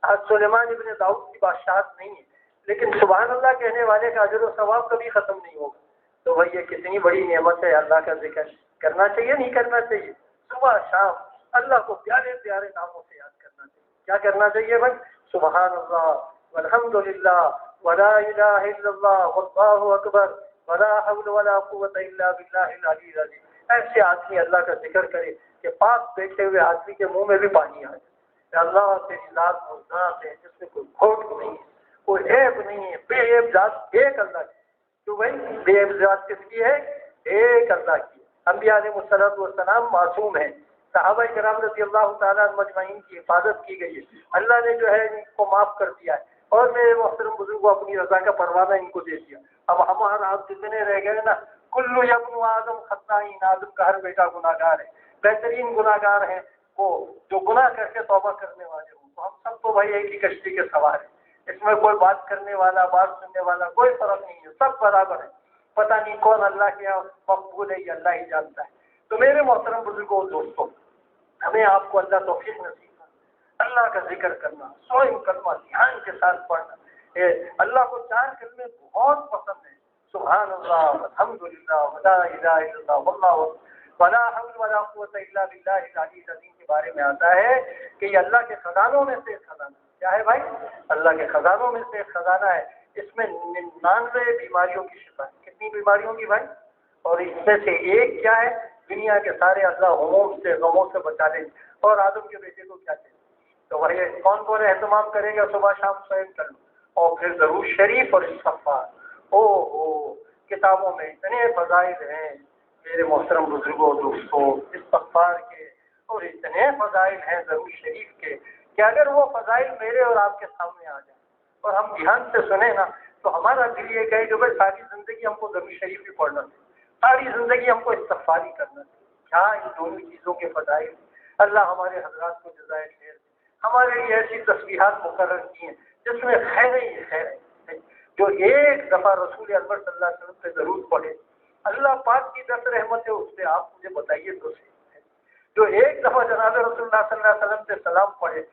آج سلیمان ابن داؤد کی بادشاہت نہیں ہے، لیکن سبحان اللہ کہنے والے کا اجر و ثواب کبھی ختم نہیں ہوگا. تو بھائی یہ کتنی بڑی نعمت ہے. اللہ کا ذکر کرنا چاہیے نہیں کرنا چاہیے؟ صبح شام اللہ کو پیارے پیارے ناموں سے یاد کرنا چاہیے. کیا کرنا چاہیے بھائی؟ سبحان اللہ والحمد للہ ولا الہ الا اللہ واللہ اکبر ولا حول ولا قوت الا باللہ العلی العظیم. ایسے آدمی اللہ کا ذکر کرے کہ پاس بیٹھے ہوئے آدمی کے منہ میں بھی پانی آ جائے. اللہ تیری ذات وہ ذات ہے جس میں کوئی کھوٹ نہیں ہے، کوئی عیب نہیں ہے، بے عیب ذات ایک اللہ کی. تو بھائی بے عیب ذات کس کی ہے؟ ایک اللہ کی. انبیاء علیہ الصلوۃ والسلام معصوم ہیں. صحابہ کرام رضی اللہ تعالیٰ مجمعین کی حفاظت کی گئی ہے. اللہ نے جو ہے ان کو معاف کر دیا ہے اور میرے محترم بزرگوں اپنی رضا کا پروانہ ان کو دے دیا. اب ہمارا آپ جتنے رہ گئے نا، کلو یبن آدم خطائین، آدم کا ہر بیٹا گناہ گار ہے، بہترین گناہ گار ہیں. کو جو گناہ کر کے توبہ کرنے والے ہوں، تو ہم سب تو بھائی ایک ہی کشتی کے سوار ہیں، اس میں کوئی بات کرنے والا بات سننے والا کوئی فرق نہیں ہے، سب برابر ہے، پتہ نہیں کون اللہ کے یہاں مقبول ہے، یہ اللہ ہی جانتا ہے۔ تو میرے محترم بزرگوں اور دوستوں، ہمیں آپ کو اللہ توفیق نصیب کرنا، اللہ کا ذکر کرنا، 100 کلمہ دھیان کے ساتھ پڑھنا۔ اللہ کو 4 کلمے بہت پسند ہیں، سبحان اللہ الحمدللہ ولا الہ الا اللہ واللہ ولا حول ولا قوت الا باللہ العلی العظیم کے بارے میں آتا ہے کہ یہ اللہ کے خزانوں میں سے ایک خزانہ ہے۔ کیا ہے بھائی؟ اللہ کے خزانوں میں سے ایک خزانہ ہے، اس میں 99 بیماریوں کی شفا ہے۔ کتنی بیماریوں کی بھائی؟ اور اس میں سے ایک کیا ہے؟ دنیا کے سارے اللہ غموم سے غموں سے بچا لیں۔ اور آدم کے بیٹے کو کیا چاہیے؟ تو بھائی کون کون اہتمام کرے گا؟ صبح شام سوئم کر لو، اور پھر درود شریف اور استغفار۔ کتابوں میں اتنے فضائل ہیں میرے محترم بزرگوں دوستوں استغفار کے، اور اتنے فضائل ہیں درود شریف کے کہ اگر وہ فضائل میرے اور آپ کے سامنے آ جائیں اور ہم دھیان سے سنیں نا، تو ہمارا دل یہ کہے کہ بھائی ساری زندگی ہم کو درود شریف ہی پڑھنا چاہیے، ساری زندگی ہم کو استغفار ہی کرنا چاہیے۔ کیا ان دونوں چیزوں کے فضائل؟ اللہ ہمارے حضرات کو جزائے خیر ہمارے لیے ایسی تسبیحات مقرر کی ہیں جس میں خیر ہی خیر ہے۔ جو ایک دفعہ رسول اکبر صلی اللہ علیہ وسلم پہ درود پڑھے، اللہ پاک کی 10 رحمت ہے اس پہ، آپ مجھے بتائیے تو صحیح ہے۔ جو ایک دفعہ جناب رسول اللہ صلی اللہ علیہ وسلم سے سلام پڑھے،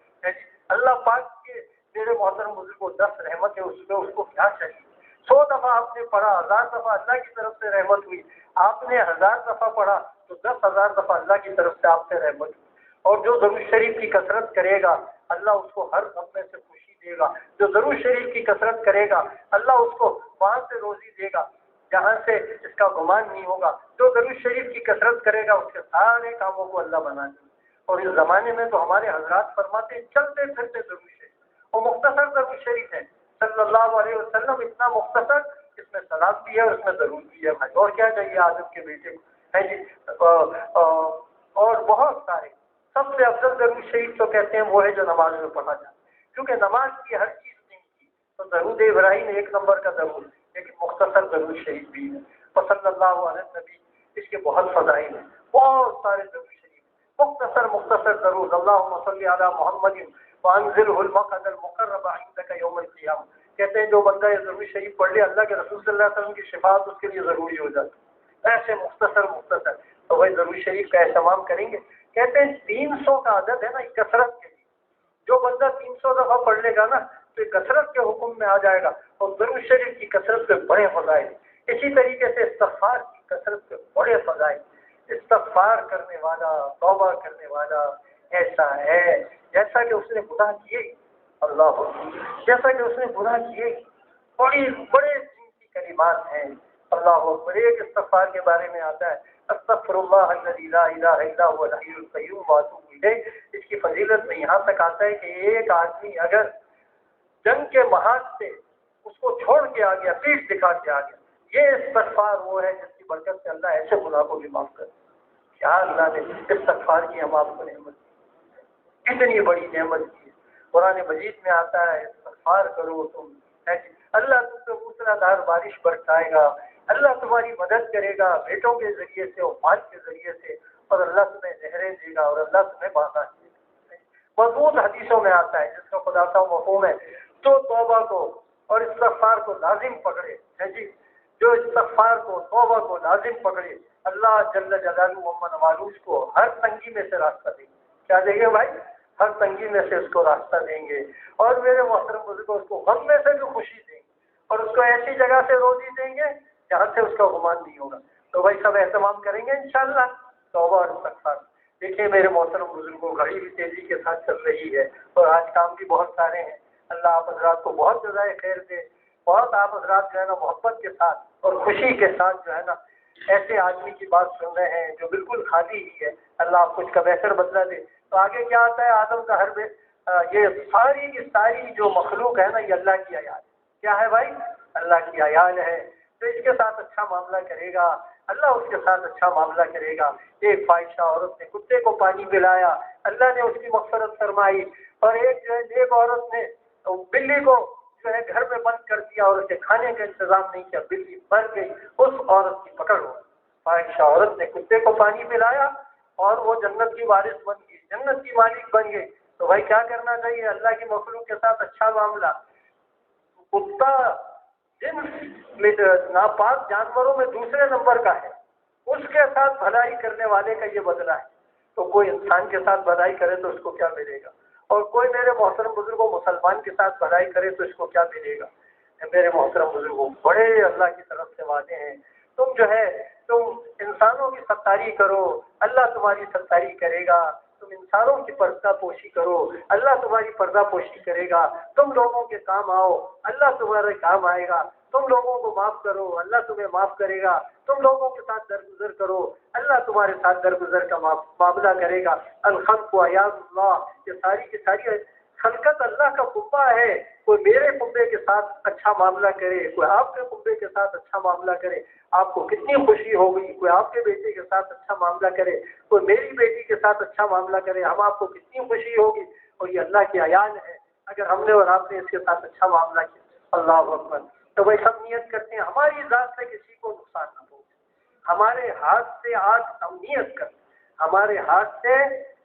اللہ پاک کے میرے محترم بزرگ کو 10 رحمت ہے اس پہ، اس کو کیا چاہیے؟ 100 دفعہ آپ نے پڑھا، 1000 دفعہ اللہ کی طرف سے رحمت ہوئی، آپ نے 1000 دفعہ پڑھا تو 10,000 دفعہ اللہ کی طرف سے آپ سے رحمت ہوئی۔ اور جو درود شریف کی کثرت کرے گا اللہ اس کو ہر غم میں سے خوشی دے گا، جو درود شریف کی کثرت کرے گا اللہ اس کو وہاں سے روزی دے گا جہاں سے اس کا گمان نہیں ہوگا، جو درود شریف کی کثرت کرے گا اس کے سارے کاموں کو اللہ بنا دے گا۔ اور اس زمانے میں تو ہمارے حضرات فرماتے ہیں چلتے پھرتے درود شریف، اور مختصر درود شریف ہے صلی اللہ علیہ وسلم، اتنا مختصر، اس میں سلام بھی ہے اور اس میں درود بھی ہے بھائی، اور کیا چاہیے آدم کے بیٹے کو ہے جی۔ اور بہت سارے، سب سے افضل درود شریف تو کہتے ہیں وہ ہے جو نماز میں پڑھا جائے، کیونکہ نماز کی ہر چیز نہیں کی تو درود ابراہیم 1 نمبر کا درود، لیکن مختصر درود شریف بھی ہے، اور صلی اللہ علیہ نبی اس کے بہت فضائل ہیں، بہت سارے درود شریف، مختصر درود، اللہم صلی علی محمد وانزلہ المقعد المقرب عندک یوم القیامہ، کہتے ہیں جو بندہ یہ درود شریف پڑھ لے اللہ کے رسول صلی اللہ علیہ وسلم کی شفاعت اس کے لیے ضروری ہو جاتی ہے۔ ایسے مختصر تو بھائی درود شریف کا اہتمام کریں گے۔ کہتے ہیں 300 کا عدد ہے نا کثرت کے لیے، جو بندہ 300 دفعہ پڑھ لے گا نا تو کثرت کے حکم میں آ جائے گا، اور درود شریف کی کثرت پہ بڑے فضائل۔ اسی طریقے سے استغفار کی کثرت پہ بڑے فضائل۔ استغفار کرنے والا، توبہ کرنے والا ایسا ہے جیسا کہ اس نے گناہ کیے، اللہ جیسا کہ اس نے گناہ کیے، بڑے قیمتی کلمات ہیں، اللہ اکبر۔ ایک استغفار کے بارے میں آتا ہے استغفر اللہ الذی لا الہ الا هو الحی القیوم واتوب الیہ، اس کی فضیلت میں یہاں تک آتا ہے کہ ایک آدمی اگر جنگ کے محاذ سے اس کو چھوڑ کے آ گیا، پیٹھ دکھا کے آ گیا، یہ استغفار وہ ہے جس کی برکت سے اللہ ایسے گناہ کو بھی معاف کرے۔ کیا اللہ نے استغفار کی ہم آپ کو نعمت دی، اتنی بڑی نعمت کی ہے۔ قرآن مجید میں آتا ہے استغفار کرو تم، اللہ تم پہ موسلادھار بارش برسائے گا، اللہ تمہاری مدد کرے گا بیٹوں کے ذریعے سے اور مال کے ذریعے سے، اور اللہ تمہیں نہریں دے گا اور اللہ تمہیں بانٹا دے گا۔ مضبوط حدیثوں میں آتا ہے جس کا خلاصہ مفہوم ہے جو توبہ کو اور استغفار کو لازم پکڑے ہے جی، جو استغفار کو توبہ کو لازم پکڑے اللہ جل جلالہ و منوالہ اس کو ہر تنگی میں سے راستہ دیں گے۔ کیا دیں گے بھائی؟ ہر تنگی میں سے اس کو راستہ دیں گے، اور میرے محترم بزرگوں اس کو غم میں سے بھی خوشی دیں گے، اور اس کو ایسی جگہ سے روزی دیں گے جہاں سے اس کا گمان نہیں ہوگا۔ تو بھائی سب اہتمام کریں گے انشاءاللہ توبہ اور استغفار۔ دیکھیے میرے محترم بزرگوں گھڑی بھی تیزی کے ساتھ چل رہی ہے اور آج کام بھی بہت سارے ہیں، اللہ آپ حضرات کو بہت جزائے خیر دے، بہت آپ حضرات جو ہے نا محبت کے ساتھ اور خوشی کے ساتھ جو ہے نا ایسے آدمی کی بات سن رہے ہیں جو بالکل خالی ہی ہے، اللہ آپ کو اس کا بہتر بدلہ دے۔ تو آگے کیا آتا ہے آدم کا یہ ساری کی ساری جو مخلوق ہے نا یہ اللہ کی عیال ہے۔ کیا ہے بھائی؟ اللہ کی عیال ہے، تو اس کے ساتھ اچھا معاملہ کرے گا اللہ اس کے ساتھ اچھا معاملہ کرے گا۔ ایک فاحشہ عورت نے کتے کو پانی پلایا، اللہ نے اس کی مغفرت فرمائی، اور ایک جو ہے نیک عورت نے بلی کو جو ہے گھر میں بند کر دیا اور اسے کھانے کا انتظام نہیں کیا، بلی مر گئی، اس عورت کی پکڑ ہو۔ فاحشہ عورت نے کتے کو پانی پلایا اور وہ جنت کی وارث بن گئی، جنت کی مالک بن گئی، تو بھائی کیا کرنا چاہیے؟ اللہ کی مخلوق کے ساتھ اچھا معاملہ۔ کتا جن ناپاک جانوروں میں دوسرے نمبر کا ہے، اس کے ساتھ بھلائی کرنے والے کا یہ بدلہ ہے، تو کوئی انسان کے ساتھ بھلائی کرے تو اس کو کیا ملے گا؟ اور کوئی میرے محترم بزرگوں مسلمان کے ساتھ بھلائی کرے تو اس کو کیا ملے گا؟ میرے محترم بزرگوں، بڑے اللہ کی طرف سے وعدے ہیں، تم جو ہے تم انسانوں کی ستاری کرو، اللہ تمہاری ستاری کرے گا، تم انسانوں کی پردہ پوشی کرو، اللہ تمہاری پردہ پوشی کرے گا، تم لوگوں کے کام آؤ، اللہ تمہارے کام آئے گا، تم لوگوں کو معاف کرو، اللہ تمہیں معاف کرے گا، تم لوگوں کے ساتھ درگزر کرو، اللہ تمہارے ساتھ درگزر کا معاملہ کرے گا۔ الخلق و عیاذ اللہ، یہ ساری کی ساری خلقت اللہ کا کنبہ ہے، کوئی میرے کنبے کے ساتھ اچھا معاملہ کرے، کوئی آپ کے کنبے کے ساتھ اچھا معاملہ کرے، آپ کو کتنی خوشی ہوگی، کوئی آپ کے بیٹے کے ساتھ اچھا معاملہ کرے، کوئی میری بیٹی کے ساتھ اچھا معاملہ کرے، ہم آپ کو کتنی خوشی ہوگی، اور یہ اللہ کی عیان ہے اگر ہم نے اور آپ نے اس کے ساتھ اچھا معاملہ کیا۔ اللہ اکبر۔ تو بھائی سب نیت کرتے ہیں ہماری ذات سے کسی کو نقصان نہ پہنچے، ہمارے ہاتھ سے آج ہم نیت کرتے ہیں ہمارے ہاتھ سے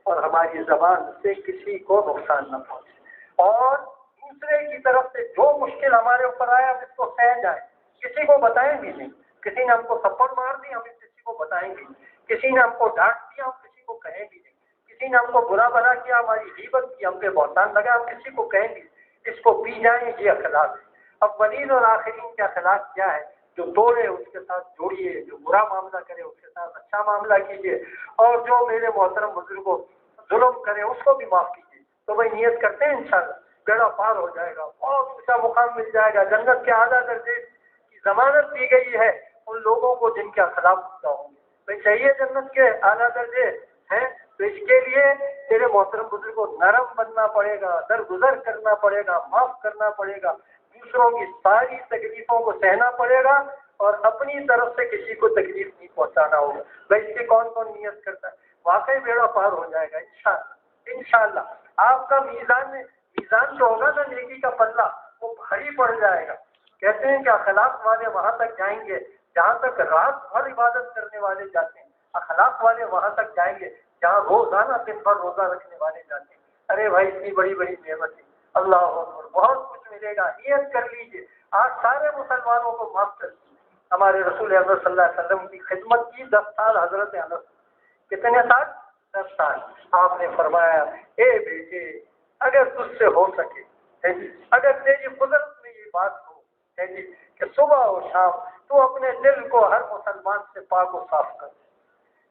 اور ہماری زبان سے کسی کو نقصان نہ پہنچے، اور دوسرے کی طرف سے جو مشکل ہمارے اوپر آیا ہم اس کو سہ جائیں، کسی کو بتائیں بھی نہیں، کسی نے ہم کو تھپڑ مار دی ہم کسی کو بتائیں گے، کسی نے ہم کو ڈانٹ دیا ہم کسی کو کہیں بھی نہیں، کسی نے ہم کو برا بھلا کیا، ہماری غیبت کی، ہم پہ بہتان لگا، ہم کسی کو کہیں گے، اس کو پی جائیں، یہ اخلاق ہے۔ اولین اور آخرین کے اخلاق کیا ہے؟ جو توڑے اس کے ساتھ جوڑیے، جو برا معاملہ کرے اس کے ساتھ اچھا معاملہ کیجیے، اور جو میرے محترم بزرگوں ظلم کرے اس کو بھی معاف کیجیے۔ تو بھائی نیت کرتے ہیں انشاءاللہ بیڑا پار ہو جائے گا، بہت اونچا مقام مل جائے گا، جنت کے اعلیٰ درجے کی ضمانت دی گئی ہے ان لوگوں کو جن کے اخلاق پختہ ہوں گے۔ بھائی چاہیے جنت کے اعلیٰ درجے ہیں تو اس کے لیے تیرے محترم بزرگوں نرم بننا پڑے گا، درگزر کرنا پڑے گا، معاف کرنا پڑے گا، دوسروں کی ساری تکلیفوں کو سہنا پڑے گا، اور اپنی طرف سے کسی کو تکلیف نہیں پہنچانا ہوگا۔ بھائی اس کی کون کون نیت کرتا ہے؟ واقعی بیڑا پار ہو جائے گا انشاءاللہ۔ انشاءاللہ آپ کا میزان جو ہوگا نا نیکی کا پلہ وہ بھاری پڑ جائے گا۔ کہتے ہیں کہ اخلاق والے وہاں تک جائیں گے جہاں تک رات بھر عبادت کرنے والے جاتے ہیں، اخلاق والے وہاں تک جائیں گے جہاں روزانہ دن بھر روزہ رکھنے والے جاتے ہیں۔ ارے بھائی اتنی بڑی بڑی نعمت ہے، اللہ اکبر، بہت کچھ ملے گا، نیت کر لیجیے۔ آج سارے مسلمانوں کو معاف کر دیجیے۔ ہمارے رسول اکرم صلی اللہ علیہ وسلم کی خدمت کی 10 سال حضرت انس، کتنے سال؟ 10 سال۔ آپ نے فرمایا اے بیٹے اگر تجھ سے ہو سکے، اگر تیری قدرت میں یہ بات ہو کہ صبح اور شام تو اپنے دل کو ہر مسلمان سے پاک و صاف کر،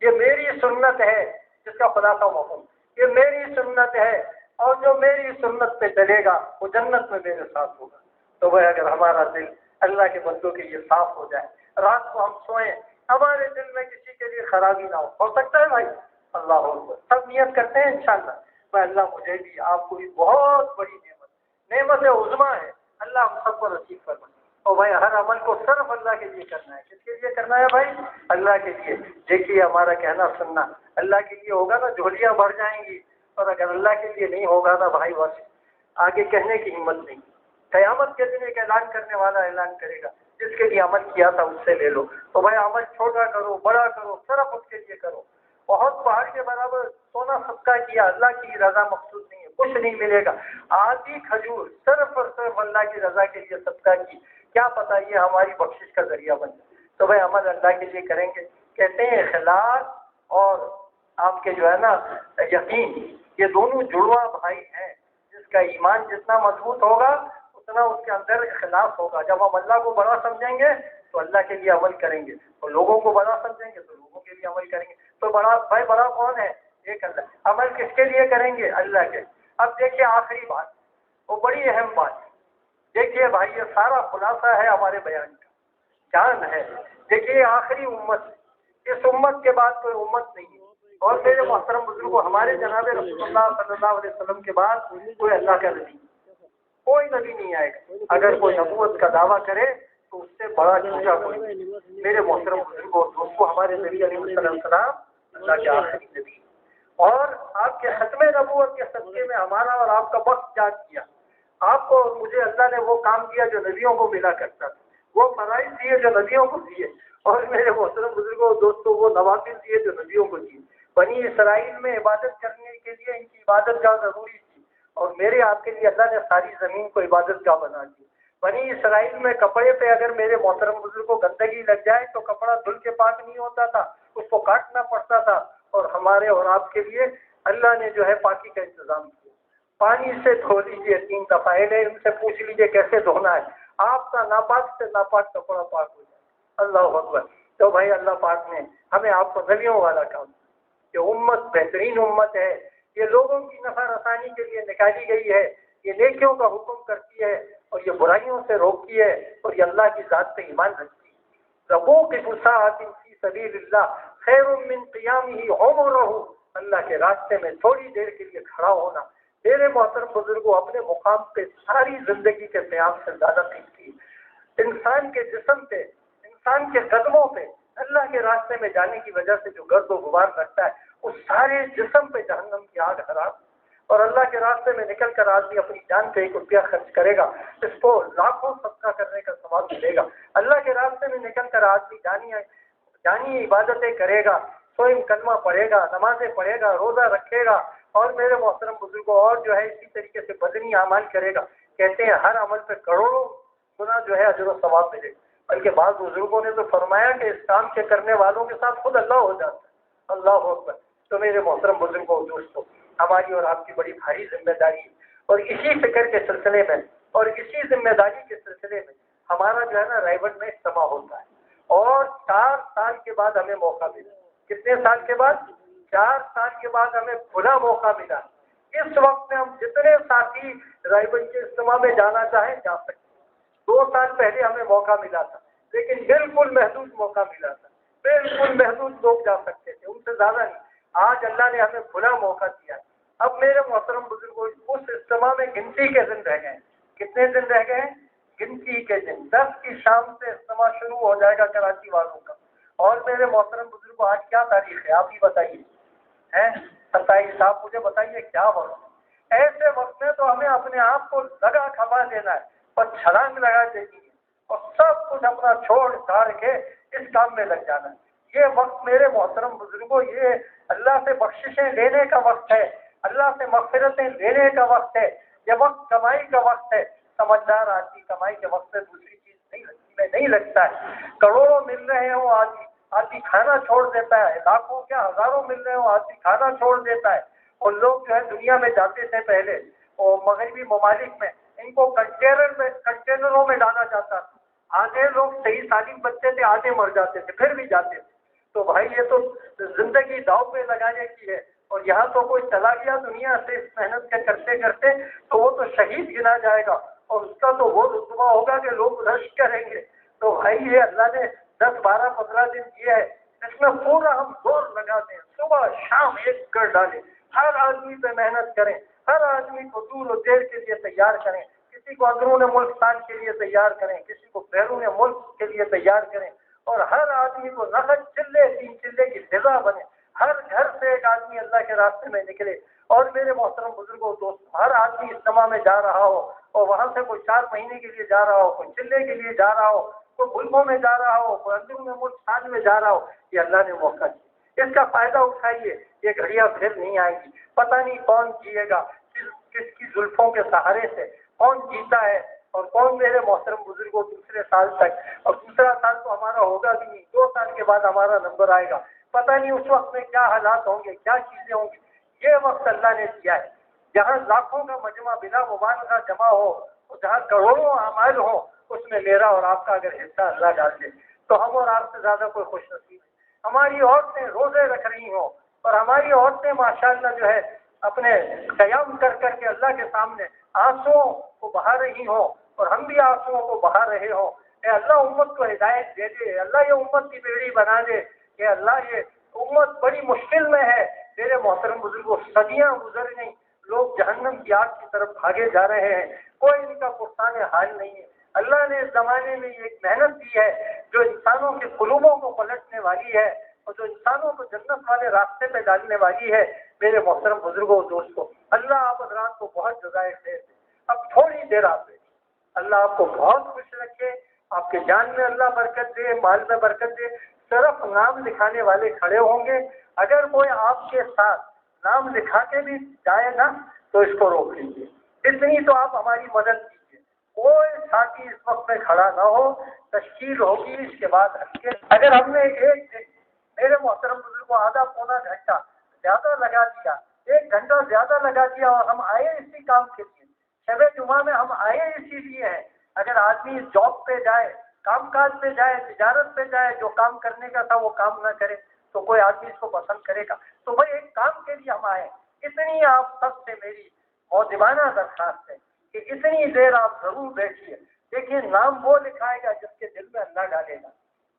یہ میری سنت ہے، جس کا خلاصہ مفہوم، یہ میری سنت ہے، اور جو میری سنت پہ چلے گا وہ جنت میں میرے ساتھ ہوگا۔ تو وہ اگر ہمارا دل اللہ کے بندوں کے لیے صاف ہو جائے، رات کو ہم سوئیں ہمارے دل میں کسی کے لیے خرابی نہ ہو سکتا ہے بھائی؟ اللہ اکبر، سب نیت کرتے ہیں انشاءاللہ۔ میں اللہ مجھے بھی آپ کو بھی بہت بڑی نعمت عظمیٰ ہے، اللہ ہم سب کو نصیب فرمائے۔ اور بھائی ہر عمل کو صرف اللہ کے لیے کرنا ہے۔ کس کے لیے کرنا ہے بھائی؟ اللہ کے لیے۔ دیکھیے ہمارا کہنا سننا اللہ کے لیے ہوگا نا جھولیاں بھر جائیں گی، اور اگر اللہ کے لیے نہیں ہوگا نا بھائی بس آگے کہنے کی ہمت نہیں۔ قیامت کے دن ایک اعلان کرنے والا اعلان کرے گا، جس کے لیے عمل کیا تھا اس سے لے لو۔ تو بھائی عمل چھوٹا کرو بڑا کرو صرف اس کے لیے کرو۔ بہت پہاڑ کے برابر سونا صدقہ کیا، اللہ کی رضا مقصود نہیں ہے، کچھ نہیں ملے گا۔ آدھی کھجور صرف اور صرف اللہ کی رضا کے لیے صدقہ کی، کیا پتہ یہ ہماری بخشش کا ذریعہ بن جائے۔ تو بھائی عمل اللہ کے لیے کریں گے۔ کہتے ہیں اخلاص اور آپ کے جو ہے نا یقین، یہ دونوں جڑواں بھائی ہیں۔ جس کا ایمان جتنا مضبوط ہوگا اتنا اس کے اندر اخلاص ہوگا۔ جب ہم اللہ کو بڑا سمجھیں گے تو اللہ کے لیے عمل کریں گے، اور لوگوں کو بڑا سمجھیں گے تو لوگوں کے لیے عمل کریں گے۔ تو بڑا بھائی بڑا کون ہے؟ ایک اللہ۔ عمل کس کے لیے کریں گے؟ اللہ کے۔ اب دیکھیے آخری بات، وہ بڑی اہم بات ہے۔ دیکھیے بھائی یہ سارا خلاصہ ہے ہمارے بیان کا، جان ہے۔ دیکھیے آخری امت، اس امت کے بعد کوئی امت نہیں ہے۔ اور میرے محترم بزرگوں، ہمارے جناب رسول اللہ صلی اللہ علیہ وسلم کے بعد کوئی اللہ کا نبی، کوئی نبی نہیں آئے گا۔ اگر کوئی نبوت کا دعویٰ کرے تو اس سے بڑا جھوٹا کوئی نہیں۔ میرے محترم بزرگوں دوستوں، ہمارے نبی علیہ السلام اللہ کے آخری نبی، اور آپ کے ختم نبوت کے صدقے میں ہمارا اور آپ کا وقت یاد کیا۔ آپ کو اور مجھے اللہ نے وہ کام دیا جو نبیوں کو ملا کرتا تھا، وہ فرائض دیے جو نبیوں کو دیے، اور میرے محترم بزرگوں دوستوں وہ نوافل دیے جو نبیوں کو دیے۔ بنی اسرائیل میں عبادت کرنے کے لیے ان کی عبادت گاہ ضروری تھی، اور میرے آپ کے لیے اللہ نے ساری زمین کو عبادت گاہ بنا دی۔ بنی اسرائیل میں کپڑے پہ اگر میرے محترم بزرگ کو گندگی لگ جائے تو کپڑا دھل کے پاک نہیں ہوتا تھا، اس کو کاٹنا پڑتا تھا، اور ہمارے اور آپ کے لیے اللہ نے جو ہے پاکی کا انتظام کیا۔ پانی سے دھو لیجیے 3 دفعہ، ان سے پوچھ لیجیے کیسے دھونا ہے، آپ کا ناپاک سے ناپاک کپڑا پاک ہو جائے۔ اللہ اکبر۔ تو بھائی اللہ پاک نے ہمیں آپ کو نبیوں والا کام، یہ امت بہترین امت ہے، یہ لوگوں کی نفع رسانی کے لیے نکالی گئی ہے، یہ نیکیوں کا حکم کرتی ہے اور یہ برائیوں سے روکتی ہے، اور یہ اللہ کی ذات پہ ایمان رکھتی ہے۔ ربو کی فساحت فی سبیل اللہ خیر من قیامہ عمرہ، اللہ کے راستے میں تھوڑی دیر کے لیے کھڑا ہونا میرے محترم بزرگوں اپنے مقام پہ ساری زندگی کے قیام سے زیادہ قیمتی ہے۔ انسان کے جسم پہ، انسان کے قدموں پہ اللہ کے راستے میں جانے کی وجہ سے جو گرد و غبار لگتا ہے اس سارے جسم پہ جہنم کی آگ حرام، اور اللہ کے راستے میں نکل کر آدمی اپنی جان پہ 1 روپیہ خرچ کرے گا، اس کو لاکھوں صدقہ کرنے کا ثواب ملے گا۔ اللہ کے راستے میں نکل کر آدمی جانی عبادتیں کرے گا، سوئم کلمہ پڑھے گا، نمازیں پڑھے گا، روزہ رکھے گا، اور میرے محترم بزرگوں اور جو ہے اسی طریقے سے بدنی اعمال کرے گا، کہتے ہیں ہر عمل پہ کروڑوں گنا جو ہے اجر و ثواب ملے گا۔ بلکہ بعض بزرگوں نے تو فرمایا کہ اس کام کے کرنے والوں کے ساتھ خود اللہ ہو جاتا ہے۔ اللہ اکبر۔ تو میرے محترم بزرگوں دوستوں، ہماری اور آپ کی بڑی بھاری ذمہ داری ہے، اور اسی فکر کے سلسلے میں اور اسی ذمہ داری کے سلسلے میں ہمارا جو ہے نا رائے بڈ میں اجتماع ہوتا ہے، اور 4 سال کے بعد ہمیں موقع ملا۔ کتنے سال کے بعد؟ 4 سال کے بعد ہمیں کھلا موقع ملا۔ اس وقت میں ہم جتنے ساتھی رائے بڈ کے اجتماع میں جانا چاہیں جا سکتے ہیں۔ 2 سال پہلے ہمیں موقع ملا تھا، لیکن بالکل محدود موقع ملا تھا، بالکل محدود لوگ جا سکتے تھے، ان سے زیادہ نہیں۔ آج اللہ نے ہمیں کھلا موقع دیا۔ اب میرے محترم بزرگوں اس اجتماع میں گنتی کے دن رہ گئے ہیں۔ کتنے دن رہ گئے ہیں؟ گنتی کے دن۔ 10 کی شام سے اجتماع شروع ہو جائے گا کراچی والوں کا، اور میرے محترم بزرگوں آج کیا تاریخ ہے آپ ہی بتائیے؟ 27 آپ مجھے بتائیے کیا وقت؟ ایسے وقت میں تو ہمیں اپنے آپ کو لگا کھپا دینا ہے اور چھلانگ لگا دینی ہے، اور سب کچھ اپنا چھوڑ چھاڑ کے اس کام میں لگ جانا ہے۔ یہ وقت میرے محترم بزرگوں یہ اللہ سے بخششیں لینے کا وقت ہے، اللہ سے مغفرتیں لینے کا وقت ہے، یہ وقت کمائی کا وقت ہے۔ سمجھدار آدمی کمائی کے وقت میں دوسری چیز نہیں لگتا ہے۔ کروڑوں مل رہے ہوں آدمی کھانا چھوڑ دیتا ہے، لاکھوں کیا ہزاروں مل رہے ہوں آدمی کھانا چھوڑ دیتا ہے۔ اور لوگ جو ہے دنیا میں جاتے تھے پہلے، اور مغربی ممالک میں ان کو کنٹینروں میں ڈالا جاتا تھا، آدھے لوگ صحیح سالم بچتے تھے، آدھے مر جاتے تھے، پھر بھی جاتے تھے۔ تو بھائی یہ تو زندگی داؤ پہ لگانے کی ہے، اور یہاں تو کوئی چلا گیا دنیا سے اس محنت کے کرتے کرتے تو وہ تو شہید گنا جائے گا، اور اس کا تو وہ رتبہ ہوگا کہ لوگ رش کریں گے۔ تو بھائی یہ اللہ نے 10 12 15 دن کیا ہے، اس میں پورا ہم زور لگا دیں، صبح شام ایک کر ڈالیں، ہر آدمی پہ محنت کریں، ہر آدمی کو دور و دیر کے لیے تیار کریں، کسی کو اندرون ملک سال کے لیے تیار کریں، کسی کو بیرون ملک کے لیے تیار کریں، اور ہر آدمی کو نقد چلے 3 چلے کی فضا بنے، ہر گھر سے ایک آدمی اللہ کے راستے میں نکلے۔ اور میرے محترم بزرگوں دوست، ہر آدمی اجتماع میں جا رہا ہو، اور وہاں سے کوئی 4 مہینے کے لیے جا رہا ہو، کوئی چلے کے لیے جا رہا ہو، کوئی ملکوں میں جا رہا ہو، کوئی اندرون ملک سال میں جا رہا ہو، یہ اللہ نے موقع دیا، اس کا فائدہ اٹھائیے۔ یہ گھڑیاں پھر نہیں آئیں گی، پتہ نہیں کون جیے گا، کس کی زلفوں کے سہارے سے کون جیتا ہے، اور کون میرے محترم بزرگوں دوسرے سال تک، اور دوسرا سال تو ہمارا ہوگا بھی نہیں، 2 سال کے بعد ہمارا نمبر آئے گا، پتہ نہیں اس وقت میں کیا حالات ہوں گے، کیا چیزیں ہوں گی۔ یہ وقت اللہ نے دیا ہے جہاں لاکھوں کا مجمع بلا مبالغہ جمع ہو، اور جہاں کروڑوں اعمال ہوں، اس میں میرا اور آپ کا اگر حصہ اللہ ڈال دے تو ہم اور آپ سے زیادہ کوئی خوش نصیب ہے۔ ہماری عورتیں روزے رکھ رہی ہوں، اور ہماری عورتیں ماشاءاللہ جو ہے اپنے قیام کر کر کے اللہ کے سامنے آنسوؤں کو بہا رہی ہوں، اور ہم بھی آنسوؤں کو بہا رہے ہوں۔ اے اللہ امت کو ہدایت دے دے، اللہ یہ امت کی بیڑی بنا دے، کہ اللہ یہ امت بڑی مشکل میں ہے۔ میرے محترم بزرگوں صدیاں گزر گئیں، لوگ جہنم کی آگ کی طرف بھاگے جا رہے ہیں، کوئی ان کا پرسان حال نہیں ہے۔ اللہ نے اس زمانے میں ایک محنت دی ہے جو انسانوں کے قلوبوں کو پلٹنے والی ہے، اور جو انسانوں کو جنت والے راستے پہ ڈالنے والی ہے۔ میرے محترم بزرگوں دوستوں، اللہ آپ حضرات کو بہت جزائے خیر دے۔ اب تھوڑی دیر آپ بیٹھیں، اللہ آپ کو بہت خوش رکھے، آپ کے جان میں اللہ برکت دے، مال میں برکت دے۔ صرف نام لکھانے والے کھڑے ہوں گے. اگر کوئی آپ کے ساتھ نام لکھا کے بھی جائے نا تو اس کو روک لیجیے. اتنی تو آپ ہماری مدد کیجیے. کوئی ساتھی اس وقت میں کھڑا نہ ہو. تشکیل ہوگی اس کے بعد اگر ہم نے ایک دن میرے محترم بزرگوں آدھا پونا گھنٹہ زیادہ لگا دیا، 1 گھنٹہ زیادہ لگا دیا، اور ہم آئے اسی کام کے لیے، شب جمعہ میں ہم آئے اسی لیے ہیں. اگر آدمی جاب پہ جائے، کام کاج پہ جائے، تجارت پہ جائے، جو کام کرنے کا تھا وہ کام نہ کرے تو کوئی آدمی اس کو پسند کرے گا؟ تو بھائی ایک کام کے لیے ہم آئے. اتنی آپ سب سے میری مؤدبانہ درخواست ہے کہ اتنی دیر آپ ضرور بیٹھیے. دیکھیے نام وہ لکھائے گا جس کے دل میں اللہ ڈالے گا،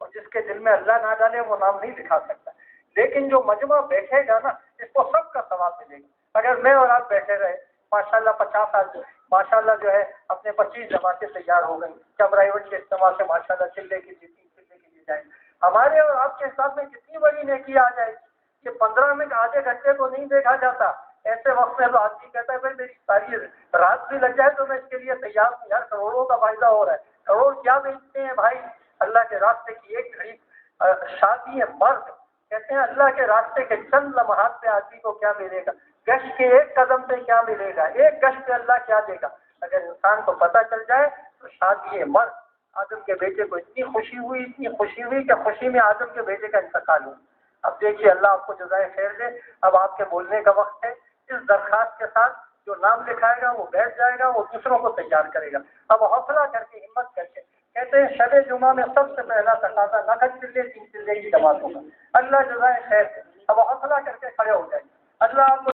اور جس کے دل میں اللہ نہ ڈالے وہ نام نہیں لکھا سکتا. لیکن جو مجمع بیٹھے گا نا اس کو سب کا ثواب ملے گا. اگر میں اور آپ بیٹھے رہے، ماشاءاللہ 50 آدمی ماشاءاللہ جو ہے اپنے 25 جماعتیں تیار ہو گئی، کیا پرائیویٹ کے استعمال سے ماشاءاللہ چلے کی لیے جائیں، ہمارے اور آپ کے حساب میں کتنی بڑی نیکی آ جائے گی کہ 15 منٹ آدھے گھنٹے کو نہیں دیکھا جاتا. ایسے وقت میں تو آدمی کہتا ہے بھائی میری ساری رات بھی لگ جائے تو میں اس کے لیے تیار ہوں. یار کروڑوں کا فائدہ ہو رہا ہے، کروڑ کیا بیچتے ہیں بھائی. اللہ کے راستے کی ایک گھڑی شادی ہے مرد کہتے ہیں اللہ کے راستے کے چند لمحات پہ آدمی کو کیا ملے گا، گشت کے ایک قدم پہ کیا ملے گا، ایک گشت پہ اللہ کیا دے گا. اگر انسان کو پتہ چل جائے تو شادی ہے مرد. آدم کے بیٹے کو اتنی خوشی ہوئی کہ خوشی میں آدم کے بیٹے کا انتقال ہوا. اب دیکھیے اللہ آپ کو جزائے خیر دے. اب آپ کے بولنے کا وقت ہے. اس درخواست کے ساتھ جو نام لکھائے گا وہ بیٹھ جائے گا، وہ دوسروں کو تیار کرے گا. اب حوصلہ کر کے ہمت کر کے کہتے ہیں شب جمعہ میں سب سے پہلا تقاضا نقد چلے 3 چلے کی جماعت ہوگا. اللہ جزائے خیر دے. اب حوصلہ کر کے کھڑے ہو جائیں. اللہ آپ کو